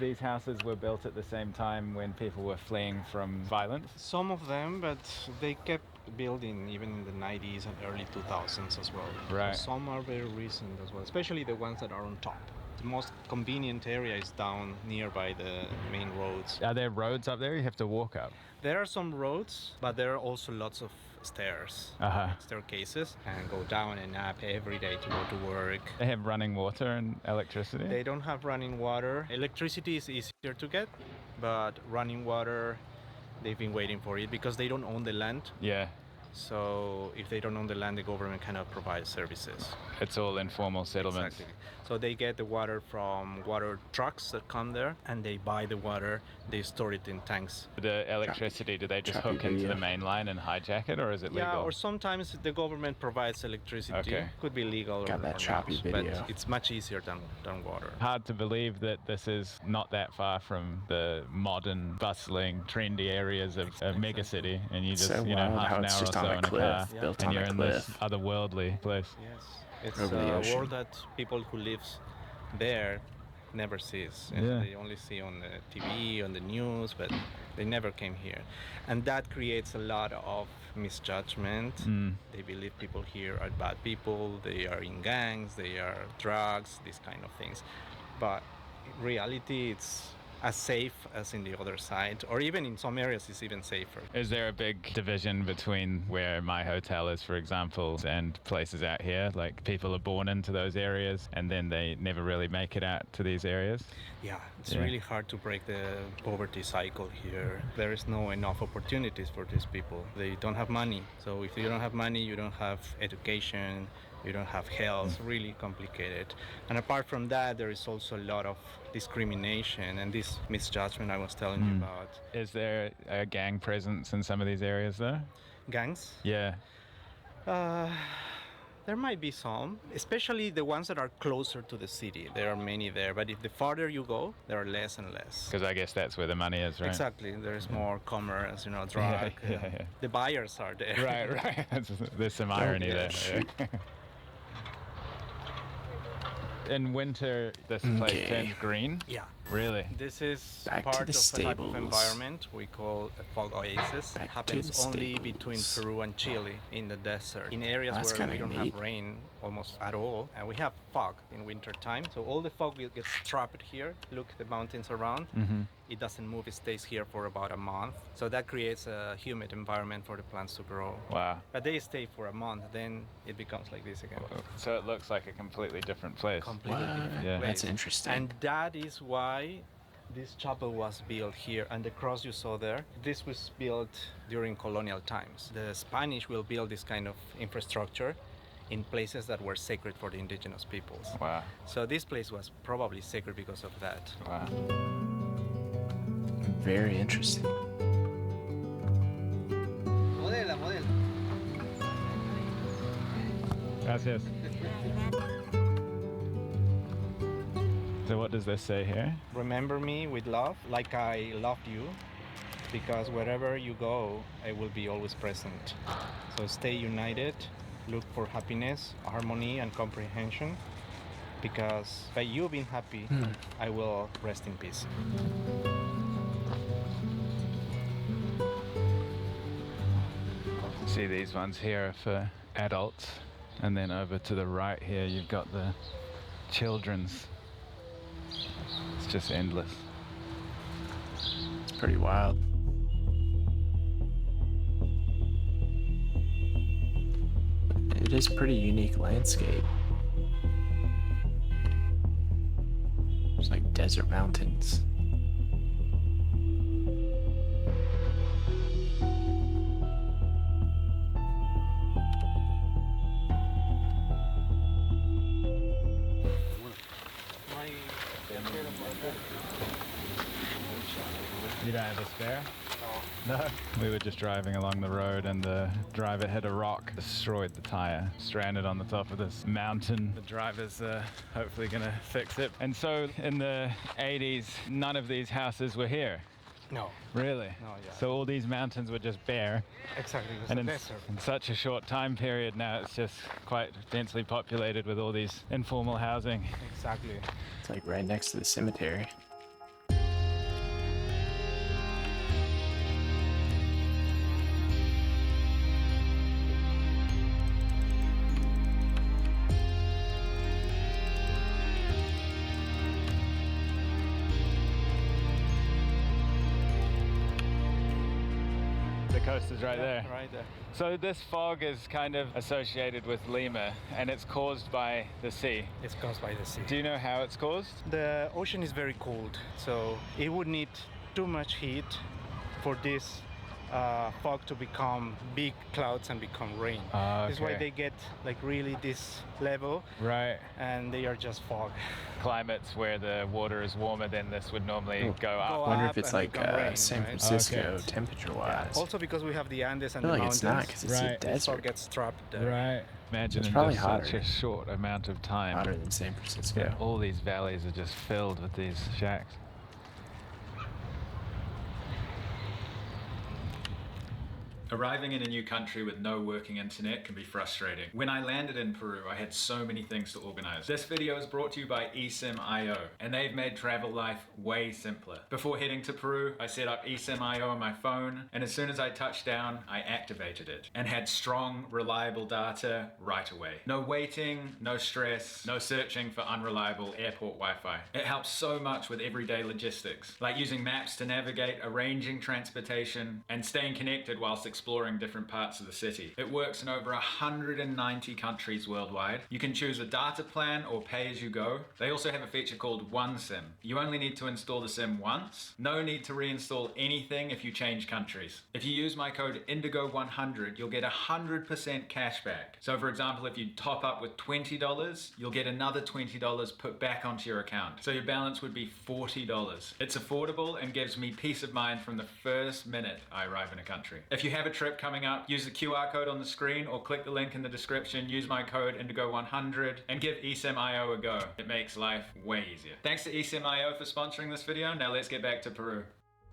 Speaker 2: These houses were built at the same time when people were fleeing from violence.
Speaker 7: Some of them, but they kept building even in the 90s and early 2000s as well.
Speaker 2: Right.
Speaker 7: So some are very recent as well, especially the ones that are on top. The most convenient area is down nearby the main roads.
Speaker 2: Are there roads up there you have to walk up?
Speaker 7: There are some roads, but there are also lots of stairs,
Speaker 2: Uh-huh.
Speaker 7: staircases, and go down and up every day to go to work.
Speaker 2: They have running water and electricity?
Speaker 7: They don't have running water. Electricity is easier to get, but running water, they've been waiting for it because they don't own the land.
Speaker 2: Yeah,
Speaker 7: So if they don't own the land, the government cannot provide services.
Speaker 2: it's all informal settlements.
Speaker 7: Exactly. So they get the water from water trucks that come there, and they buy the water. They store it in tanks.
Speaker 2: The electricity, do they just
Speaker 1: Choppy
Speaker 2: hook into
Speaker 1: video.
Speaker 2: the main line and hijack it, or is it legal?
Speaker 7: Yeah, or sometimes the government provides electricity.
Speaker 2: Okay.
Speaker 7: Could be legal
Speaker 1: Got
Speaker 7: or,
Speaker 1: that
Speaker 7: or
Speaker 1: choppy
Speaker 7: not,
Speaker 1: video.
Speaker 7: but it's much easier than water.
Speaker 2: Hard to believe that this is not that far from the modern, bustling, trendy areas of megacity, and you just,
Speaker 1: So
Speaker 2: you know,
Speaker 1: wild
Speaker 2: half
Speaker 1: how
Speaker 2: an
Speaker 1: it's
Speaker 2: hour or
Speaker 1: just
Speaker 2: so
Speaker 1: on a
Speaker 2: in a
Speaker 1: cliff,
Speaker 2: car,
Speaker 1: built
Speaker 2: and
Speaker 1: on
Speaker 2: you're
Speaker 1: a
Speaker 2: in this
Speaker 1: cliff.
Speaker 2: otherworldly place.
Speaker 7: Yes, it's
Speaker 1: Over the
Speaker 7: a
Speaker 1: ocean.
Speaker 7: world that people who lives there never sees.
Speaker 2: Yeah.
Speaker 7: They only see on the TV, on the news, but they never came here. And that creates a lot of misjudgment. They believe people here are bad people, they are in gangs, they are drugs, these kind of things. But in reality, it's as safe as in the other side, or even in some areas it's even safer.
Speaker 2: Is there a big division between where my hotel is, for example, and places out here? Like people are born into those areas and then they never really make it out to these areas?
Speaker 7: Yeah, it's
Speaker 2: Yeah.
Speaker 7: really hard to break the poverty cycle here. There is no enough opportunities for these people. They don't have money. So if you don't have money, you don't have education, you don't have health, really complicated. And apart from that, there is also a lot of discrimination and this misjudgment I was telling you about.
Speaker 2: Is there a gang presence in some of these areas though?
Speaker 7: Gangs?
Speaker 2: Yeah.
Speaker 7: There might be some, especially the ones that are closer to the city. There are many there, but if the farther you go, there are less and less.
Speaker 2: Because I guess that's where the money is, right?
Speaker 7: Exactly. There's more commerce, drug.
Speaker 2: Yeah.
Speaker 7: The buyers are there.
Speaker 2: Right. There's some irony there. In winter, this place turns green?
Speaker 7: Yeah.
Speaker 2: Really?
Speaker 7: This is
Speaker 1: Back to
Speaker 7: part
Speaker 1: the
Speaker 7: of a type of
Speaker 1: stables.
Speaker 7: environment we call a fog oasis.
Speaker 1: Back
Speaker 7: It
Speaker 1: to
Speaker 7: happens
Speaker 1: the
Speaker 7: only
Speaker 1: stables.
Speaker 7: between Peru and Chile in the desert. In areas
Speaker 1: That's
Speaker 7: where
Speaker 1: kinda
Speaker 7: we don't
Speaker 1: neat.
Speaker 7: have rain almost at all, and we have fog in winter time. So all the fog will get trapped here. Look, the mountains around. It doesn't move, it stays here for about a month. So that creates a humid environment for the plants to grow.
Speaker 2: Wow.
Speaker 7: But they stay for a month, then it becomes like this again.
Speaker 2: So it looks like a completely different place.
Speaker 7: Completely
Speaker 1: What?
Speaker 7: different
Speaker 2: Yeah.
Speaker 1: That's
Speaker 7: place.
Speaker 1: interesting.
Speaker 7: And that is why this chapel was built here, and the cross you saw there, this was built during colonial times. The Spanish will build this kind of infrastructure in places that were sacred for the indigenous peoples.
Speaker 2: Wow.
Speaker 7: So this place was probably sacred because of that.
Speaker 2: Wow.
Speaker 1: Very interesting.
Speaker 7: Modela.
Speaker 2: Gracias. So what does this say here?
Speaker 7: Remember me with love, like I loved you, because wherever you go, I will be always present. So stay united, look for happiness, harmony, and comprehension, because by you being happy, I will rest in peace.
Speaker 2: See, these ones here are for adults, and then over to the right here you've got the children's. It's just endless.
Speaker 1: It's pretty wild. It is pretty unique landscape. It's like desert mountains.
Speaker 2: You don't have a spare? No. We were just driving along the road and the driver hit a rock, destroyed the tire, stranded on the top of this mountain. The driver's hopefully gonna fix it. And so in the 80s, none of these houses were here.
Speaker 7: No,
Speaker 2: Really?
Speaker 7: No, yeah.
Speaker 2: So all these mountains were just bare.
Speaker 7: exactly. It was
Speaker 2: And
Speaker 7: a
Speaker 2: in,
Speaker 7: desert.
Speaker 2: in such a short time period now, it's just quite densely populated with all these informal housing.
Speaker 7: Exactly.
Speaker 1: It's like right next to the cemetery.
Speaker 2: The coast is right there.
Speaker 7: Right there.
Speaker 2: So this fog is kind of associated with Lima, and it's caused by the sea.
Speaker 7: It's caused by the sea.
Speaker 2: Do you know how it's caused?
Speaker 7: The ocean is very cold, so it would need too much heat for this fog to become big clouds and become rain. This is why
Speaker 2: Okay.
Speaker 7: they get like really this level,
Speaker 2: Right.
Speaker 7: and they are just fog.
Speaker 2: Climates where the water is warmer than this would normally go
Speaker 7: Go
Speaker 2: up.
Speaker 1: I wonder
Speaker 7: up
Speaker 1: if it's
Speaker 7: and
Speaker 1: like
Speaker 7: become rain,
Speaker 1: San
Speaker 7: right?
Speaker 1: Francisco
Speaker 2: Okay.
Speaker 1: temperature-wise.
Speaker 7: Also because we have the Andes
Speaker 1: I
Speaker 7: and
Speaker 1: feel
Speaker 7: the
Speaker 1: like it's
Speaker 7: mountains,
Speaker 1: not because it's a
Speaker 2: Right.
Speaker 7: this fog
Speaker 1: desert.
Speaker 7: gets trapped there.
Speaker 2: Right. Imagine
Speaker 1: It's
Speaker 2: in
Speaker 1: probably
Speaker 2: just such
Speaker 1: hotter.
Speaker 2: a short amount of time.
Speaker 1: Hotter than San Francisco.
Speaker 2: Yeah, all these valleys are just filled with these shacks. Arriving in a new country with no working internet can be frustrating. When I landed in Peru, I had so many things to organize. This video is brought to you by eSIM.io, and they've made travel life way simpler. Before heading to Peru, I set up eSIM.io on my phone, and as soon as I touched down, I activated it and had strong, reliable data right away. No waiting, no stress, no searching for unreliable airport Wi-Fi. It helps so much with everyday logistics, like using maps to navigate, arranging transportation, and staying connected whilst exploring different parts of the city. It works in over 190 countries worldwide. You can choose a data plan or pay as you go. They also have a feature called One SIM. You only need to install the SIM once. No need to reinstall anything if you change countries. If you use my code INDIGO100, you'll get 100% cash back. So for example, if you top up with $20, you'll get another $20 put back onto your account. So your balance would be $40. It's affordable and gives me peace of mind from the first minute I arrive in a country. If you have a trip coming up, use the QR code on the screen or click the link in the description, use my code INDIGO100 and give eSIM.io a go. It makes life way easier. Thanks to eSIM.io for sponsoring this video. Now let's get back to Peru.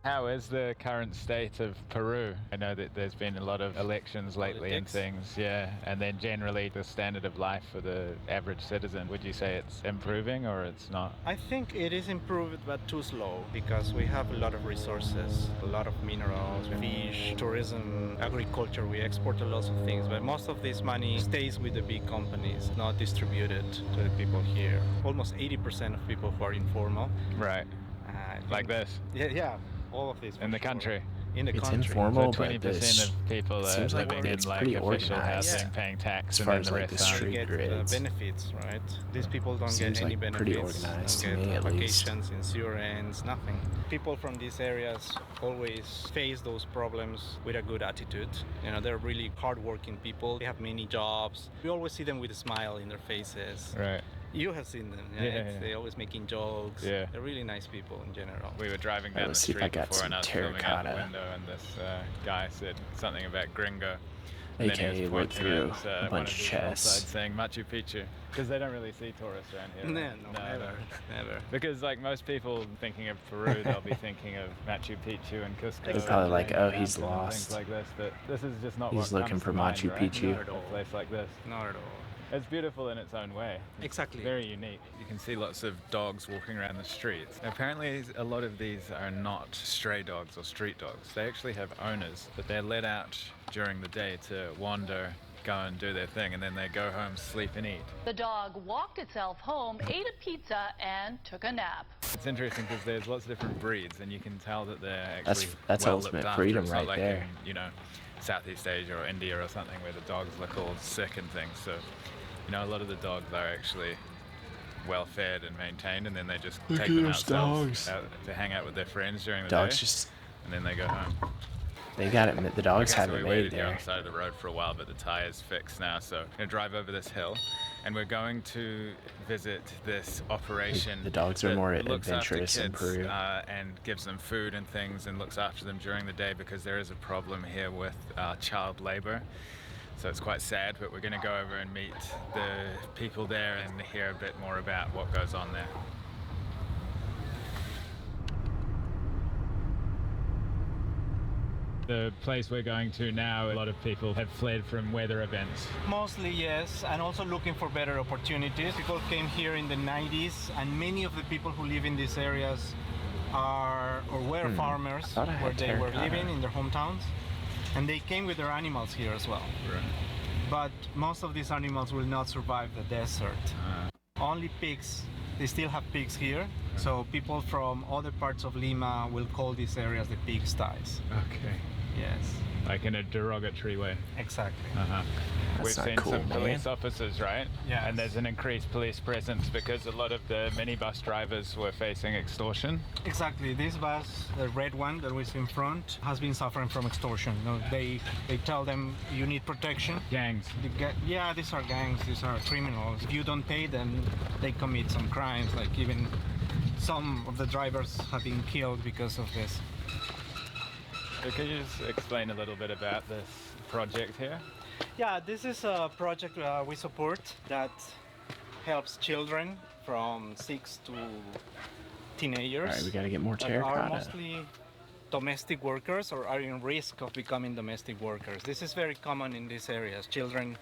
Speaker 2: How is the current state of Peru? I know that there's been a lot of elections lately and things, yeah. And then generally the standard of life for the average citizen, would you say it's improving or it's not?
Speaker 7: I think it is improved, but too slow, because we have a lot of resources, a lot of minerals, fish, tourism, agriculture. We export a lot of things, but most of this money stays with the big companies, not distributed to the people here. Almost 80% of people who are informal.
Speaker 2: Right. Like this?
Speaker 7: Yeah. All of this
Speaker 2: in the country.
Speaker 7: In the
Speaker 1: It's
Speaker 7: country.
Speaker 1: informal,
Speaker 2: So
Speaker 1: but
Speaker 2: 20% of people are
Speaker 1: seems like
Speaker 2: living in
Speaker 1: it's
Speaker 2: like
Speaker 1: pretty
Speaker 2: official
Speaker 1: organized.
Speaker 2: housing, paying tax,
Speaker 1: As
Speaker 2: and
Speaker 1: far
Speaker 2: then
Speaker 1: as
Speaker 2: the
Speaker 1: like the
Speaker 2: rest aren't.
Speaker 1: street
Speaker 7: get
Speaker 1: grids.
Speaker 7: benefits, right? These people don't
Speaker 1: Seems
Speaker 7: get any
Speaker 1: like
Speaker 7: benefits.
Speaker 1: pretty organized to
Speaker 7: don't
Speaker 1: me,
Speaker 7: get
Speaker 1: at least.
Speaker 7: vacations, insurance, nothing. People from these areas always face those problems with a good attitude. You know, they're really hardworking people. They have many jobs. We always see them with a smile in their faces.
Speaker 2: Right.
Speaker 7: You have seen them, right?
Speaker 2: Yeah.
Speaker 7: They're always making jokes.
Speaker 2: Yeah.
Speaker 7: They're really nice people in general.
Speaker 2: We were driving
Speaker 1: Alright,
Speaker 2: down the
Speaker 1: let's see if I
Speaker 2: street
Speaker 1: got
Speaker 2: before
Speaker 1: some
Speaker 2: and I was filming out the
Speaker 1: terracotta.
Speaker 2: window and this guy said something about gringo. And then he
Speaker 1: AKA
Speaker 2: was
Speaker 1: look
Speaker 2: pointing
Speaker 1: through
Speaker 2: at,
Speaker 1: a
Speaker 2: one
Speaker 1: bunch
Speaker 2: of
Speaker 1: of
Speaker 2: these
Speaker 1: chests.
Speaker 2: hillsides saying Machu Picchu, because they don't really see tourists around here.
Speaker 7: No,
Speaker 2: right?
Speaker 7: never.
Speaker 2: Because like most people thinking of Peru, they'll be thinking of Machu Picchu and Cusco.
Speaker 1: They're probably like,
Speaker 2: and
Speaker 1: oh, he's
Speaker 2: mountains and
Speaker 1: lost.
Speaker 2: Things like this, but this is just not
Speaker 1: He's
Speaker 2: what
Speaker 1: looking
Speaker 2: comes
Speaker 1: for
Speaker 2: to mind,
Speaker 1: Machu
Speaker 2: right?
Speaker 1: Picchu.
Speaker 7: Not at all.
Speaker 2: A place like this.
Speaker 7: Not at all.
Speaker 2: It's beautiful in its own way. It's
Speaker 7: Exactly.
Speaker 2: very unique. You can see lots of dogs walking around the streets. Apparently, a lot of these are not stray dogs or street dogs. They actually have owners, but they're let out during the day to wander, go and do their thing, and then they go home, sleep and eat.
Speaker 6: The dog walked itself home, ate a pizza, and took a nap.
Speaker 2: It's interesting because there's lots of different breeds, and you can tell that they're actually
Speaker 1: That's
Speaker 2: well
Speaker 1: ultimate
Speaker 2: looked after.
Speaker 1: freedom
Speaker 2: It's not
Speaker 1: right
Speaker 2: like
Speaker 1: there.
Speaker 2: in, you know, Southeast Asia or India or something where the dogs look all sick and things. So, you know, a lot of the dogs are actually well fed and maintained, and then they just
Speaker 1: Look
Speaker 2: take
Speaker 1: at
Speaker 2: them
Speaker 1: those
Speaker 2: outdoors
Speaker 1: dogs.
Speaker 2: out to hang out with their friends during the
Speaker 1: Dogs
Speaker 2: day,
Speaker 1: just,
Speaker 2: and then they go home.
Speaker 1: they got it. The dogs
Speaker 2: Okay,
Speaker 1: have
Speaker 2: so
Speaker 1: it
Speaker 2: we
Speaker 1: made
Speaker 2: waited here on
Speaker 1: there.
Speaker 2: the side of the road for a while, but the tire's fixed now, so I'm gonna drive over this hill, and we're going to visit this operation.
Speaker 1: The dogs are
Speaker 2: that
Speaker 1: more
Speaker 2: looks after
Speaker 1: adventurous in
Speaker 2: kids,
Speaker 1: Peru.
Speaker 2: and gives them food and things, and looks after them during the day because there is a problem here with child labor. So it's quite sad, but we're going to go over and meet the people there and hear a bit more about what goes on there. The place we're going to now, a lot of people have fled from weather events.
Speaker 7: Mostly, yes, and also looking for better opportunities. People came here in the 90s, and many of the people who live in these areas are or were farmers
Speaker 1: thought I had
Speaker 7: where they were
Speaker 1: terracotta.
Speaker 7: living in their hometowns, and they came with their animals here as well.
Speaker 2: Right.
Speaker 7: But most of these animals will not survive the desert. Only pigs. They still have pigs here, so people from other parts of Lima will call these areas the pigsties.
Speaker 2: Okay.
Speaker 7: Yes,
Speaker 2: Like in a derogatory way.
Speaker 7: exactly.
Speaker 2: We've
Speaker 1: not
Speaker 2: seen
Speaker 1: cool,
Speaker 2: some
Speaker 1: man.
Speaker 2: police officers, right?
Speaker 7: Yes.
Speaker 2: And there's an increased police presence because a lot of the minibus drivers were facing extortion.
Speaker 7: Exactly. This bus, the red one that was in front, has been suffering from extortion. You know, they tell them you need protection.
Speaker 2: Gangs.
Speaker 7: Yeah, these are gangs. These are criminals. If you don't pay them, they commit some crimes. Like even some of the drivers have been killed because of this.
Speaker 2: So could you just explain a little bit about this project here?
Speaker 7: Yeah, this is a project we support that helps children from 6 to teenagers.
Speaker 1: All right, we got to get more
Speaker 7: that are
Speaker 1: terracotta.
Speaker 7: mostly domestic workers or are in risk of becoming domestic workers. This is very common in these areas. Children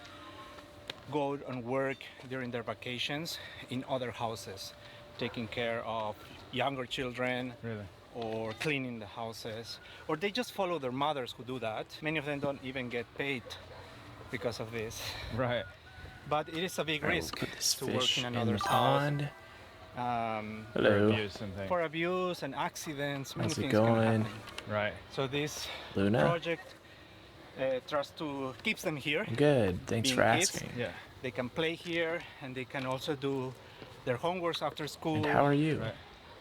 Speaker 7: go and work during their vacations in other houses, taking care of younger children,
Speaker 2: Really?
Speaker 7: or cleaning the houses, or they just follow their mothers who do that. Many of them don't even get paid because of this.
Speaker 2: Right.
Speaker 7: But it is a big
Speaker 1: All right, we'll
Speaker 7: risk
Speaker 1: put this
Speaker 7: to work
Speaker 1: fish
Speaker 7: in
Speaker 1: in
Speaker 7: another's
Speaker 1: the
Speaker 7: house.
Speaker 1: pond.
Speaker 2: For
Speaker 1: Hello.
Speaker 2: abuse and things.
Speaker 7: For abuse and accidents, many
Speaker 1: How's it
Speaker 7: things can
Speaker 1: going?
Speaker 7: happen.
Speaker 2: Right.
Speaker 7: So this
Speaker 1: Luna?
Speaker 7: project tries to keeps them here.
Speaker 1: Good. Thanks
Speaker 7: being
Speaker 1: for
Speaker 7: kids.
Speaker 1: asking.
Speaker 2: Yeah.
Speaker 7: They can play here, and they can also do their homeworks after school.
Speaker 1: And how are you?
Speaker 2: Right.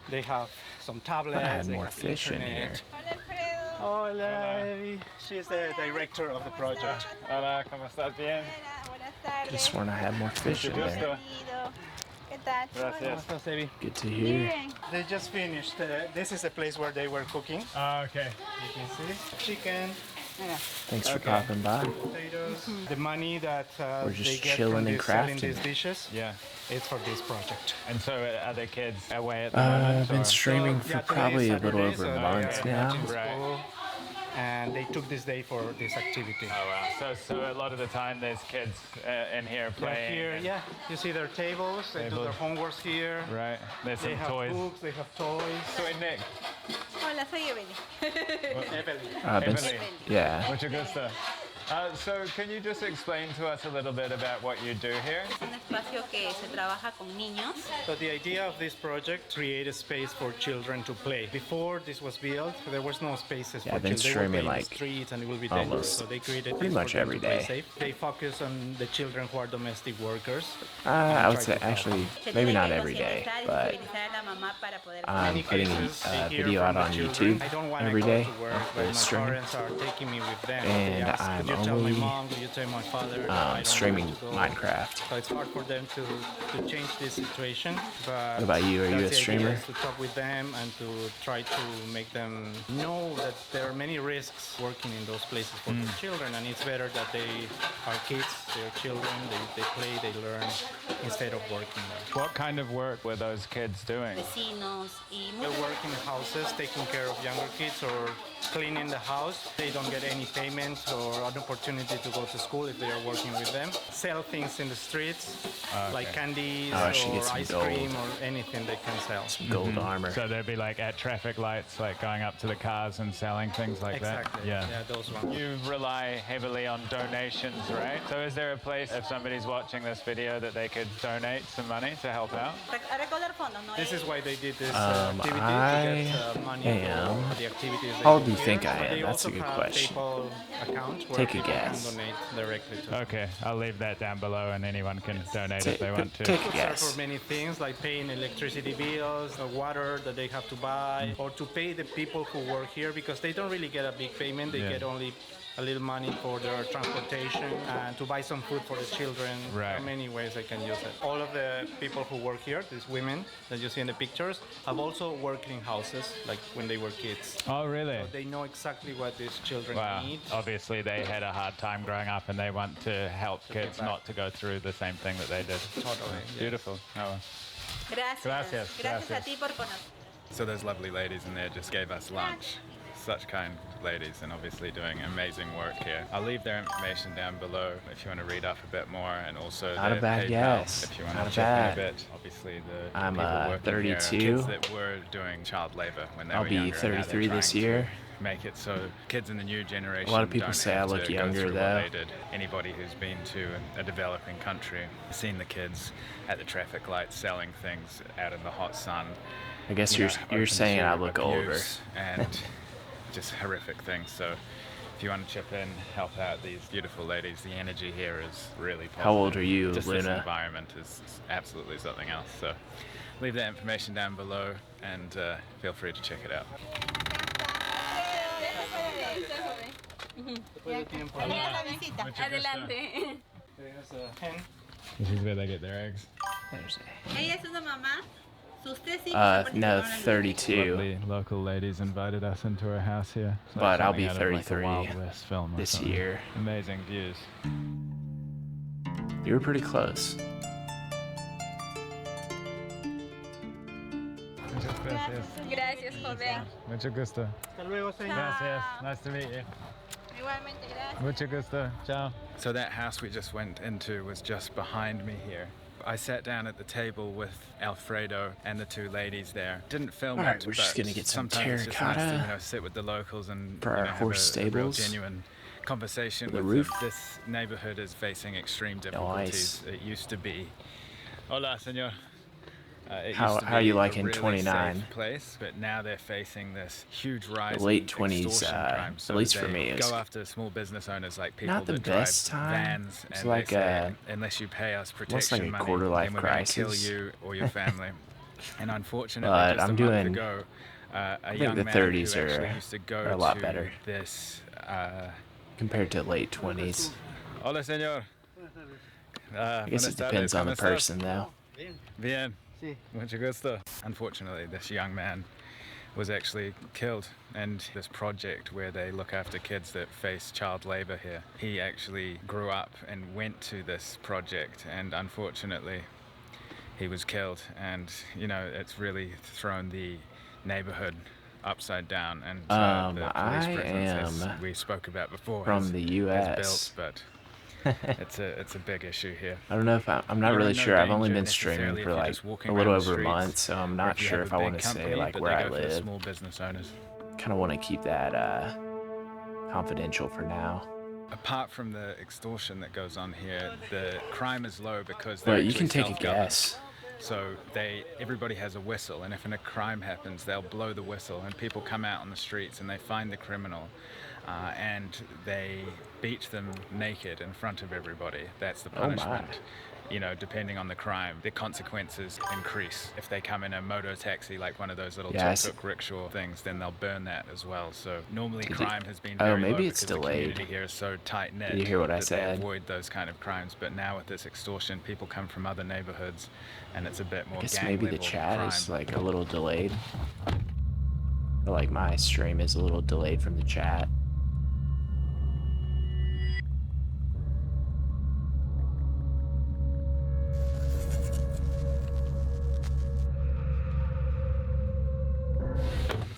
Speaker 7: They have some tablets.
Speaker 1: I had
Speaker 7: they
Speaker 1: more
Speaker 7: have
Speaker 1: fish in here.
Speaker 7: internet. Hola, Evi. She's the director of the project.
Speaker 2: Hola, ¿cómo estás? Bien.
Speaker 8: Buenas tardes.
Speaker 1: Just sworn I had more fish in there.
Speaker 8: Bienvenido. ¿Qué tal?
Speaker 2: Gracias.
Speaker 7: How's Evi?
Speaker 1: Good to hear.
Speaker 8: Bien.
Speaker 7: They just finished. This is the place where they were cooking.
Speaker 2: Ah, okay.
Speaker 7: You can see chicken,
Speaker 1: Thanks for
Speaker 7: Okay.
Speaker 1: popping by.
Speaker 7: Potatoes. The money that
Speaker 1: We're just
Speaker 7: they get
Speaker 1: chilling
Speaker 7: from
Speaker 1: and
Speaker 7: selling
Speaker 1: crafting.
Speaker 7: these dishes,
Speaker 2: Yeah.
Speaker 7: it's for this project.
Speaker 2: And so are the kids away at the moment?
Speaker 1: I've been
Speaker 2: or-
Speaker 1: streaming
Speaker 7: So,
Speaker 1: for
Speaker 7: yeah, today is
Speaker 1: probably a little
Speaker 7: Saturday,
Speaker 1: over
Speaker 7: so
Speaker 1: a
Speaker 7: they
Speaker 1: month
Speaker 7: are not
Speaker 1: now.
Speaker 7: in school, and they took this day for this activity.
Speaker 2: Oh wow! So a lot of the time there's kids in here
Speaker 7: They're
Speaker 2: playing.
Speaker 7: here,
Speaker 2: and-
Speaker 7: yeah. You see their tables. They do
Speaker 2: Tables.
Speaker 7: their homework here.
Speaker 2: Right. There's
Speaker 7: They
Speaker 2: some
Speaker 7: have
Speaker 2: toys.
Speaker 7: books. They have toys.
Speaker 2: Soy Nick.
Speaker 8: Hola, soy Evelyn.
Speaker 1: I've been,
Speaker 2: Emily.
Speaker 1: yeah.
Speaker 2: Mucho gusto. So can you just explain to us a little bit about what you do here?
Speaker 8: Es un espacio que se trabaja con niños.
Speaker 7: So the idea of this project, create a space for children to play. Before this was built, there was no spaces
Speaker 1: Yeah,
Speaker 7: for
Speaker 1: I've been
Speaker 7: children. They
Speaker 1: streaming,
Speaker 7: would play in
Speaker 1: like,
Speaker 7: the streets and it will be dangerous.
Speaker 1: almost
Speaker 7: So they created
Speaker 1: pretty
Speaker 7: this
Speaker 1: much
Speaker 7: for them
Speaker 1: every
Speaker 7: to play
Speaker 1: day.
Speaker 7: safe. They focus on the children who are domestic workers.
Speaker 1: I would
Speaker 7: try
Speaker 1: say
Speaker 7: to help.
Speaker 1: actually
Speaker 8: Se
Speaker 1: maybe
Speaker 8: tiene
Speaker 1: not
Speaker 8: que
Speaker 1: every day,
Speaker 8: concientizar y
Speaker 1: but
Speaker 8: sensibilizar a la mamá para poder
Speaker 1: I'm
Speaker 7: Many
Speaker 1: putting
Speaker 7: cases,
Speaker 1: a
Speaker 7: they hear
Speaker 1: video
Speaker 7: from
Speaker 1: out
Speaker 7: the
Speaker 1: on
Speaker 7: children,
Speaker 1: YouTube
Speaker 7: I don't wanna
Speaker 1: every
Speaker 7: go
Speaker 1: day
Speaker 7: to work,
Speaker 1: of
Speaker 7: but
Speaker 1: the
Speaker 7: my
Speaker 1: stream.
Speaker 7: parents are taking me with them.
Speaker 1: And
Speaker 7: They ask,
Speaker 1: I'm
Speaker 7: could you tell my
Speaker 1: only,
Speaker 7: mom? Could you tell my father? that I don't
Speaker 1: streaming
Speaker 7: want to go?
Speaker 1: Minecraft.
Speaker 7: So it's hard for them to change this situation. But
Speaker 1: What about you? Are you
Speaker 7: that's
Speaker 1: a
Speaker 7: the idea,
Speaker 1: streamer?
Speaker 7: is to talk with them and to try to make them know that there are many risks working in those places for their children, and it's better that they are kids, they're children, they play, they learn instead of working there.
Speaker 2: What kind of work were those kids doing?
Speaker 8: vecinos y
Speaker 7: They work in houses, taking care of younger kids or cleaning the house. They don't get any payment or an opportunity to go to school if they are working with them. Sell things in the streets, like candies
Speaker 1: Oh, I should
Speaker 7: or
Speaker 1: get some
Speaker 7: ice
Speaker 1: gold.
Speaker 7: cream or anything they can sell.
Speaker 1: Gold armor.
Speaker 2: So they'd be like at traffic lights, like going up to the cars and selling things like
Speaker 7: Exactly.
Speaker 2: that.
Speaker 7: Yeah, those ones.
Speaker 2: You rely heavily on donations, right? So is there a place, if somebody's watching this video, that they could donate some money to help out?
Speaker 8: a recaudar fondos, ¿no?
Speaker 7: This is why they did this activity to
Speaker 1: I
Speaker 7: get money
Speaker 1: am-
Speaker 7: for the activities. They
Speaker 1: How
Speaker 7: do
Speaker 1: old do you
Speaker 7: here.
Speaker 1: think I
Speaker 7: But
Speaker 1: am?
Speaker 7: they
Speaker 1: That's a
Speaker 7: also
Speaker 1: good
Speaker 7: have
Speaker 1: question.
Speaker 7: PayPal account where
Speaker 1: Take a
Speaker 7: people can
Speaker 1: guess.
Speaker 7: donate directly to.
Speaker 2: Okay, I'll leave that down below and anyone can donate if they want to.
Speaker 1: Take a
Speaker 7: Could serve
Speaker 1: guess.
Speaker 7: for many things like paying electricity bills, the water that they have to buy, or to pay the people who work here because they don't really get a big payment. They
Speaker 2: Yeah.
Speaker 7: get only a little money for their transportation and to buy some food for the children. There
Speaker 2: Right.
Speaker 7: are many ways they can use it. All of the people who work here, these women that you see in the pictures, have also worked in houses like when they were kids.
Speaker 2: Oh, really?
Speaker 7: So they know exactly what these children
Speaker 2: Wow.
Speaker 7: need.
Speaker 2: Obviously, they had a hard time growing up and they want to help kids
Speaker 7: back.
Speaker 2: not to go through the same thing that they did.
Speaker 7: Totally. yes.
Speaker 2: Beautiful. Oh.
Speaker 8: Gracias.
Speaker 2: Gracias,
Speaker 8: Gracias
Speaker 2: gracias.
Speaker 8: a ti por conocer.
Speaker 2: So those lovely ladies in there just gave us lunch. Such kind ladies and obviously doing amazing work here. I'll leave their information down below if you want to read up a bit more, and also
Speaker 1: Not a
Speaker 2: their
Speaker 1: bad
Speaker 2: PayPal
Speaker 1: guess.
Speaker 2: if you want
Speaker 1: Not
Speaker 2: to
Speaker 1: a
Speaker 2: chip in
Speaker 1: bad.
Speaker 2: a bit. Obviously the
Speaker 1: I'm,
Speaker 2: people working
Speaker 1: 32.
Speaker 2: here are kids that were doing child labor when they
Speaker 1: I'll
Speaker 2: were
Speaker 1: be
Speaker 2: younger, and now they're
Speaker 1: 33 this
Speaker 2: trying to
Speaker 1: year.
Speaker 2: Make it so kids in the new generation
Speaker 1: A lot of people
Speaker 2: don't
Speaker 1: say I
Speaker 2: have
Speaker 1: look
Speaker 2: to go
Speaker 1: younger,
Speaker 2: through
Speaker 1: though.
Speaker 2: what they did. Anybody who's been to a developing country, seen the kids at the traffic lights selling things out in the hot sun.
Speaker 1: I guess
Speaker 2: you
Speaker 1: you're
Speaker 2: know,
Speaker 1: you're
Speaker 2: open
Speaker 1: saying
Speaker 2: to
Speaker 1: I look older.
Speaker 2: abuse and just horrific things. So if you want to chip in, help out these beautiful ladies, the energy here is really positive.
Speaker 1: How old are you,
Speaker 2: Just
Speaker 1: Luna?
Speaker 2: This environment is absolutely something else. So leave that information down below and feel free to check it out.
Speaker 8: Adelante.
Speaker 2: This is where they get their eggs.
Speaker 1: There's
Speaker 8: Ella es una mamá. Usted sí.
Speaker 1: no, 32.
Speaker 2: Lovely local ladies invited us into her house here. It's like
Speaker 1: But I'll
Speaker 2: something
Speaker 1: be
Speaker 2: out of, like, a
Speaker 1: 33
Speaker 2: Wild West film or
Speaker 1: this
Speaker 2: something.
Speaker 1: year.
Speaker 2: Amazing views.
Speaker 1: You were pretty close.
Speaker 8: Gracias, joven.
Speaker 2: Mucho gusto.
Speaker 7: Hasta luego, señor.
Speaker 2: Gracias. Nice to meet you.
Speaker 8: Igualmente, gracias.
Speaker 2: Mucho gusto. Ciao. So that house we just went into was just behind me here. I sat down at the table with Alfredo and the two ladies there. Didn't film
Speaker 1: All right,
Speaker 2: it,
Speaker 1: we're just
Speaker 2: but
Speaker 1: gonna get some
Speaker 2: sometimes it's just nice to,
Speaker 1: terracotta
Speaker 2: sit with the locals and
Speaker 1: for our
Speaker 2: have
Speaker 1: horse
Speaker 2: a real
Speaker 1: stables.
Speaker 2: genuine conversation
Speaker 1: The
Speaker 2: with
Speaker 1: roof.
Speaker 2: them. This neighborhood is facing extreme difficulties.
Speaker 1: Nice.
Speaker 2: It used to be. Hola, señor. It
Speaker 1: How-
Speaker 2: used to
Speaker 1: how
Speaker 2: be
Speaker 1: you
Speaker 2: a
Speaker 1: liking
Speaker 2: really
Speaker 1: 29?
Speaker 2: safe place, but now they're facing this huge rise
Speaker 1: The late
Speaker 2: in
Speaker 1: 20s,
Speaker 2: extortion crime.
Speaker 1: at
Speaker 2: So
Speaker 1: least for
Speaker 2: they
Speaker 1: me, is
Speaker 2: go after small business owners like people
Speaker 1: not the
Speaker 2: that
Speaker 1: best
Speaker 2: drive
Speaker 1: time.
Speaker 2: vans,
Speaker 1: It's
Speaker 2: and
Speaker 1: like
Speaker 2: they say,
Speaker 1: a-
Speaker 2: unless you pay us
Speaker 1: almost like
Speaker 2: protection
Speaker 1: a
Speaker 2: money,
Speaker 1: quarter-life
Speaker 2: then we're going to kill
Speaker 1: crisis.
Speaker 2: you or your family. And unfortunately,
Speaker 1: But
Speaker 2: just
Speaker 1: I'm
Speaker 2: a month
Speaker 1: doing-
Speaker 2: ago, a
Speaker 1: I
Speaker 2: young
Speaker 1: think the
Speaker 2: man
Speaker 1: 30s
Speaker 2: who actually
Speaker 1: are
Speaker 2: used to go
Speaker 1: a lot
Speaker 2: to
Speaker 1: better
Speaker 2: this.
Speaker 1: compared to late 20s.
Speaker 2: Hola, señor.
Speaker 1: I guess it depends on the person, though.
Speaker 2: Bien. Mucho gusto. Unfortunately, this young man was actually killed. And this project where they look after kids that face child labor here, he actually grew up and went to this project, and unfortunately he was killed. And you know, it's really thrown the neighborhood upside down. And the police
Speaker 1: I
Speaker 2: presence,
Speaker 1: am
Speaker 2: as we spoke about before,
Speaker 1: from the
Speaker 2: has
Speaker 1: US.
Speaker 2: built, but it's a big issue here.
Speaker 1: I don't know if I'm not
Speaker 2: You're
Speaker 1: really
Speaker 2: in no
Speaker 1: sure. I've only
Speaker 2: danger
Speaker 1: been streaming
Speaker 2: necessarily
Speaker 1: for
Speaker 2: if you're
Speaker 1: like
Speaker 2: just walking
Speaker 1: a little
Speaker 2: around the
Speaker 1: over a
Speaker 2: streets,
Speaker 1: month, so I'm
Speaker 2: or
Speaker 1: not
Speaker 2: if you
Speaker 1: sure
Speaker 2: have
Speaker 1: if
Speaker 2: a
Speaker 1: I
Speaker 2: big
Speaker 1: want to say
Speaker 2: company,
Speaker 1: like
Speaker 2: but
Speaker 1: where
Speaker 2: they
Speaker 1: I
Speaker 2: go for the
Speaker 1: live.
Speaker 2: small business owners.
Speaker 1: Kind of want to keep that confidential for now.
Speaker 2: Apart from the extortion that goes on here, the crime is low because
Speaker 1: But you can take a
Speaker 2: self-governed.
Speaker 1: guess.
Speaker 2: So everybody has a whistle, and if a crime happens, they'll blow the whistle, and people come out on the streets and they find the criminal, and they beat them naked in front of everybody. That's the
Speaker 1: Oh my.
Speaker 2: punishment. You know, depending on the crime, the consequences increase. If they come in a moto taxi, like one of those little tuk-tuk rickshaw things, then they'll burn that as well. So normally crime has been very
Speaker 1: maybe
Speaker 2: low
Speaker 1: it's
Speaker 2: because
Speaker 1: delayed.
Speaker 2: the community here is so tight-knit.
Speaker 1: Did you hear what I
Speaker 2: that
Speaker 1: said?
Speaker 2: They avoid those kind of crimes. But now with this extortion, people come from other neighborhoods, and it's a bit more
Speaker 1: I guess
Speaker 2: gang
Speaker 1: maybe the
Speaker 2: level
Speaker 1: chat
Speaker 2: crime.
Speaker 1: is like a little delayed. Or like my stream is a little delayed from the chat.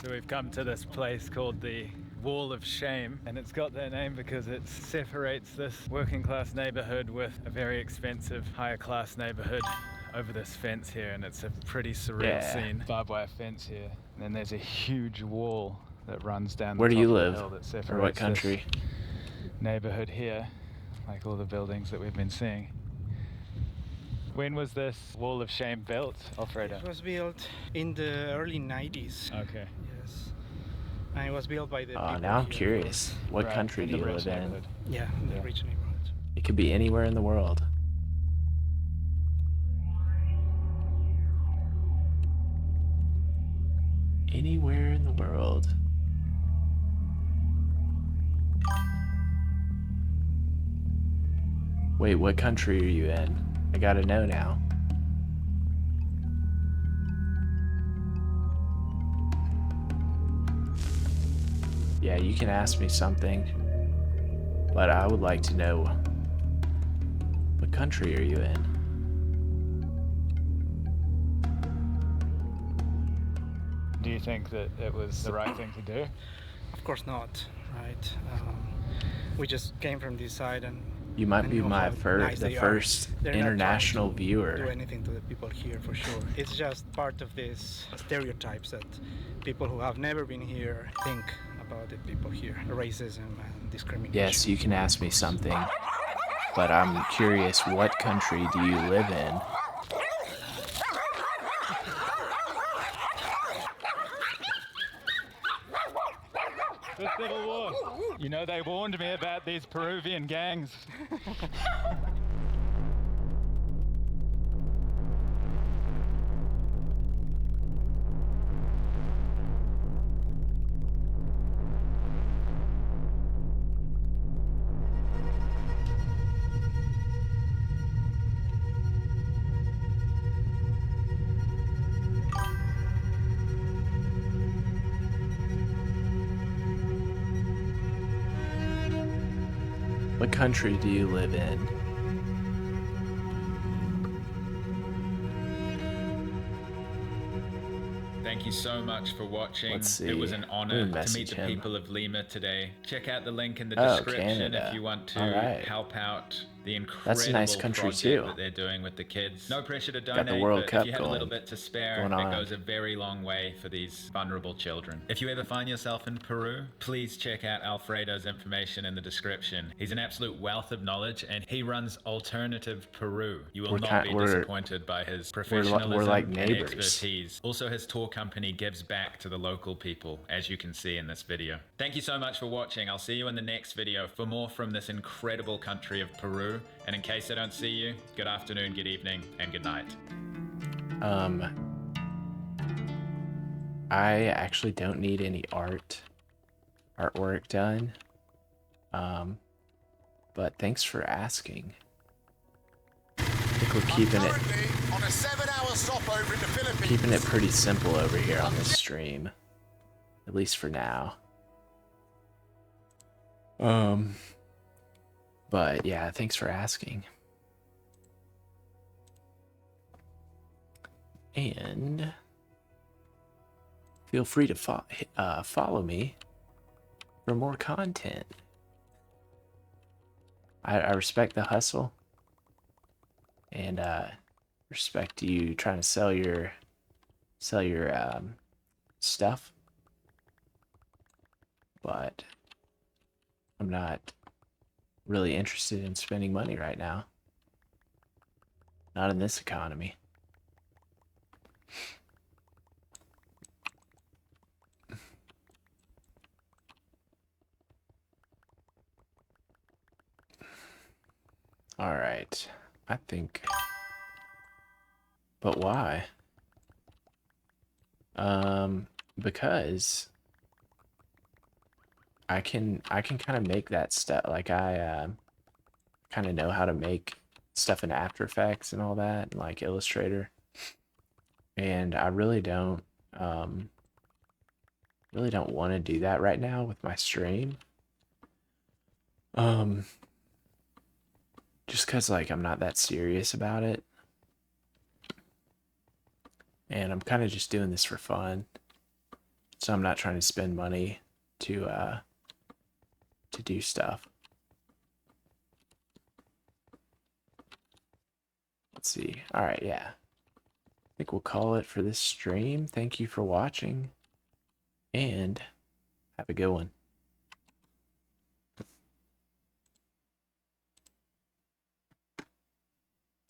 Speaker 2: So we've come to this place called the Wall of Shame, and it's got that name because it separates this working class neighborhood with a very expensive higher class neighborhood over this fence here, and it's a pretty surreal scene. Barbed wire fence here, and then there's a huge wall that runs down
Speaker 1: Where
Speaker 2: the
Speaker 1: do
Speaker 2: top
Speaker 1: you
Speaker 2: of the
Speaker 1: live?
Speaker 2: hill that separates
Speaker 1: Or what
Speaker 2: this
Speaker 1: country?
Speaker 2: neighborhood here, like all the buildings that we've been seeing. When was this Wall of Shame built, Alfredo?
Speaker 7: It was built in the early 90s.
Speaker 2: Okay.
Speaker 7: Yes. And it was built by the people
Speaker 1: Now I'm
Speaker 7: here.
Speaker 1: curious. What
Speaker 2: Right,
Speaker 1: country
Speaker 2: in
Speaker 1: do
Speaker 2: the
Speaker 1: you
Speaker 2: rich
Speaker 1: live in?
Speaker 2: neighborhood.
Speaker 7: Yeah, the
Speaker 2: Yeah.
Speaker 7: rich neighborhood.
Speaker 1: It could be anywhere in the world. Anywhere in the world. Wait, what country are you in? I gotta know now. Yeah, you can ask me something, but I would like to know, what country are you in?
Speaker 2: Do you think that it was the right thing to do?
Speaker 7: Of course not, right? We just came from this side, and
Speaker 1: You might
Speaker 7: and
Speaker 1: be
Speaker 7: know
Speaker 1: my
Speaker 7: how nice
Speaker 1: the
Speaker 7: they are.
Speaker 1: first
Speaker 7: They're not trying
Speaker 1: international
Speaker 7: to
Speaker 1: viewer.
Speaker 7: do anything to the people here, for sure. It's just part of these stereotypes that people who have never been here think about the people here, racism and discrimination.
Speaker 1: Yes, you can ask me something, but I'm curious, what country do you live in?
Speaker 2: The Civil War. You know, they warned me about these Peruvian gangs.
Speaker 1: What country do you live in?
Speaker 2: Thank you so much for watching.
Speaker 1: Let's see.
Speaker 2: It was an
Speaker 1: Let
Speaker 2: honor
Speaker 1: me
Speaker 2: to meet
Speaker 1: message
Speaker 2: the
Speaker 1: him.
Speaker 2: people of Lima today. Check out the link in the
Speaker 1: Oh,
Speaker 2: description
Speaker 1: Canada.
Speaker 2: if you want to
Speaker 1: All right.
Speaker 2: help out the incredible
Speaker 1: That's a nice country,
Speaker 2: project
Speaker 1: too.
Speaker 2: that they're doing with the kids. No pressure to
Speaker 1: Got
Speaker 2: donate,
Speaker 1: the World
Speaker 2: but
Speaker 1: Cup
Speaker 2: if you have a little
Speaker 1: going-
Speaker 2: bit to spare,
Speaker 1: going
Speaker 2: it
Speaker 1: on.
Speaker 2: goes a very long way for these vulnerable children. If you ever find yourself in Peru, please check out Alfredo's information in the description. He's an absolute wealth of knowledge, and he runs Alternative Peru. You will not be disappointed by his professionalism
Speaker 1: like
Speaker 2: and
Speaker 1: neighbors.
Speaker 2: expertise. Also, his tour company gives back to the local people, as you can see in this video. Thank you so much for watching. I'll see you in the next video for more from this incredible country of Peru. And in case I don't see you, good afternoon, good evening, and good night.
Speaker 1: I actually don't need any artwork done. But thanks for asking. I think we're keeping
Speaker 9: on a 7-hour stopover in the Philippines.
Speaker 1: it pretty simple over here on this stream. at least for now. But yeah, thanks for asking. And feel free to follow me for more content. I respect the hustle, and respect you trying to sell your stuff, but I'm not really interested in spending money right now. Not in this economy. All right, I think. But why? Because I can kind of make that stuff. Like I kind of know how to make stuff in After Effects and all that, like Illustrator. And I really don't want to do that right now with my stream. Just cuz like I'm not that serious about it. And I'm kind of just doing this for fun. So I'm not trying to spend money to do stuff. Let's see. All right, yeah. I think we'll call it for this stream. Thank you for watching, and have a good one.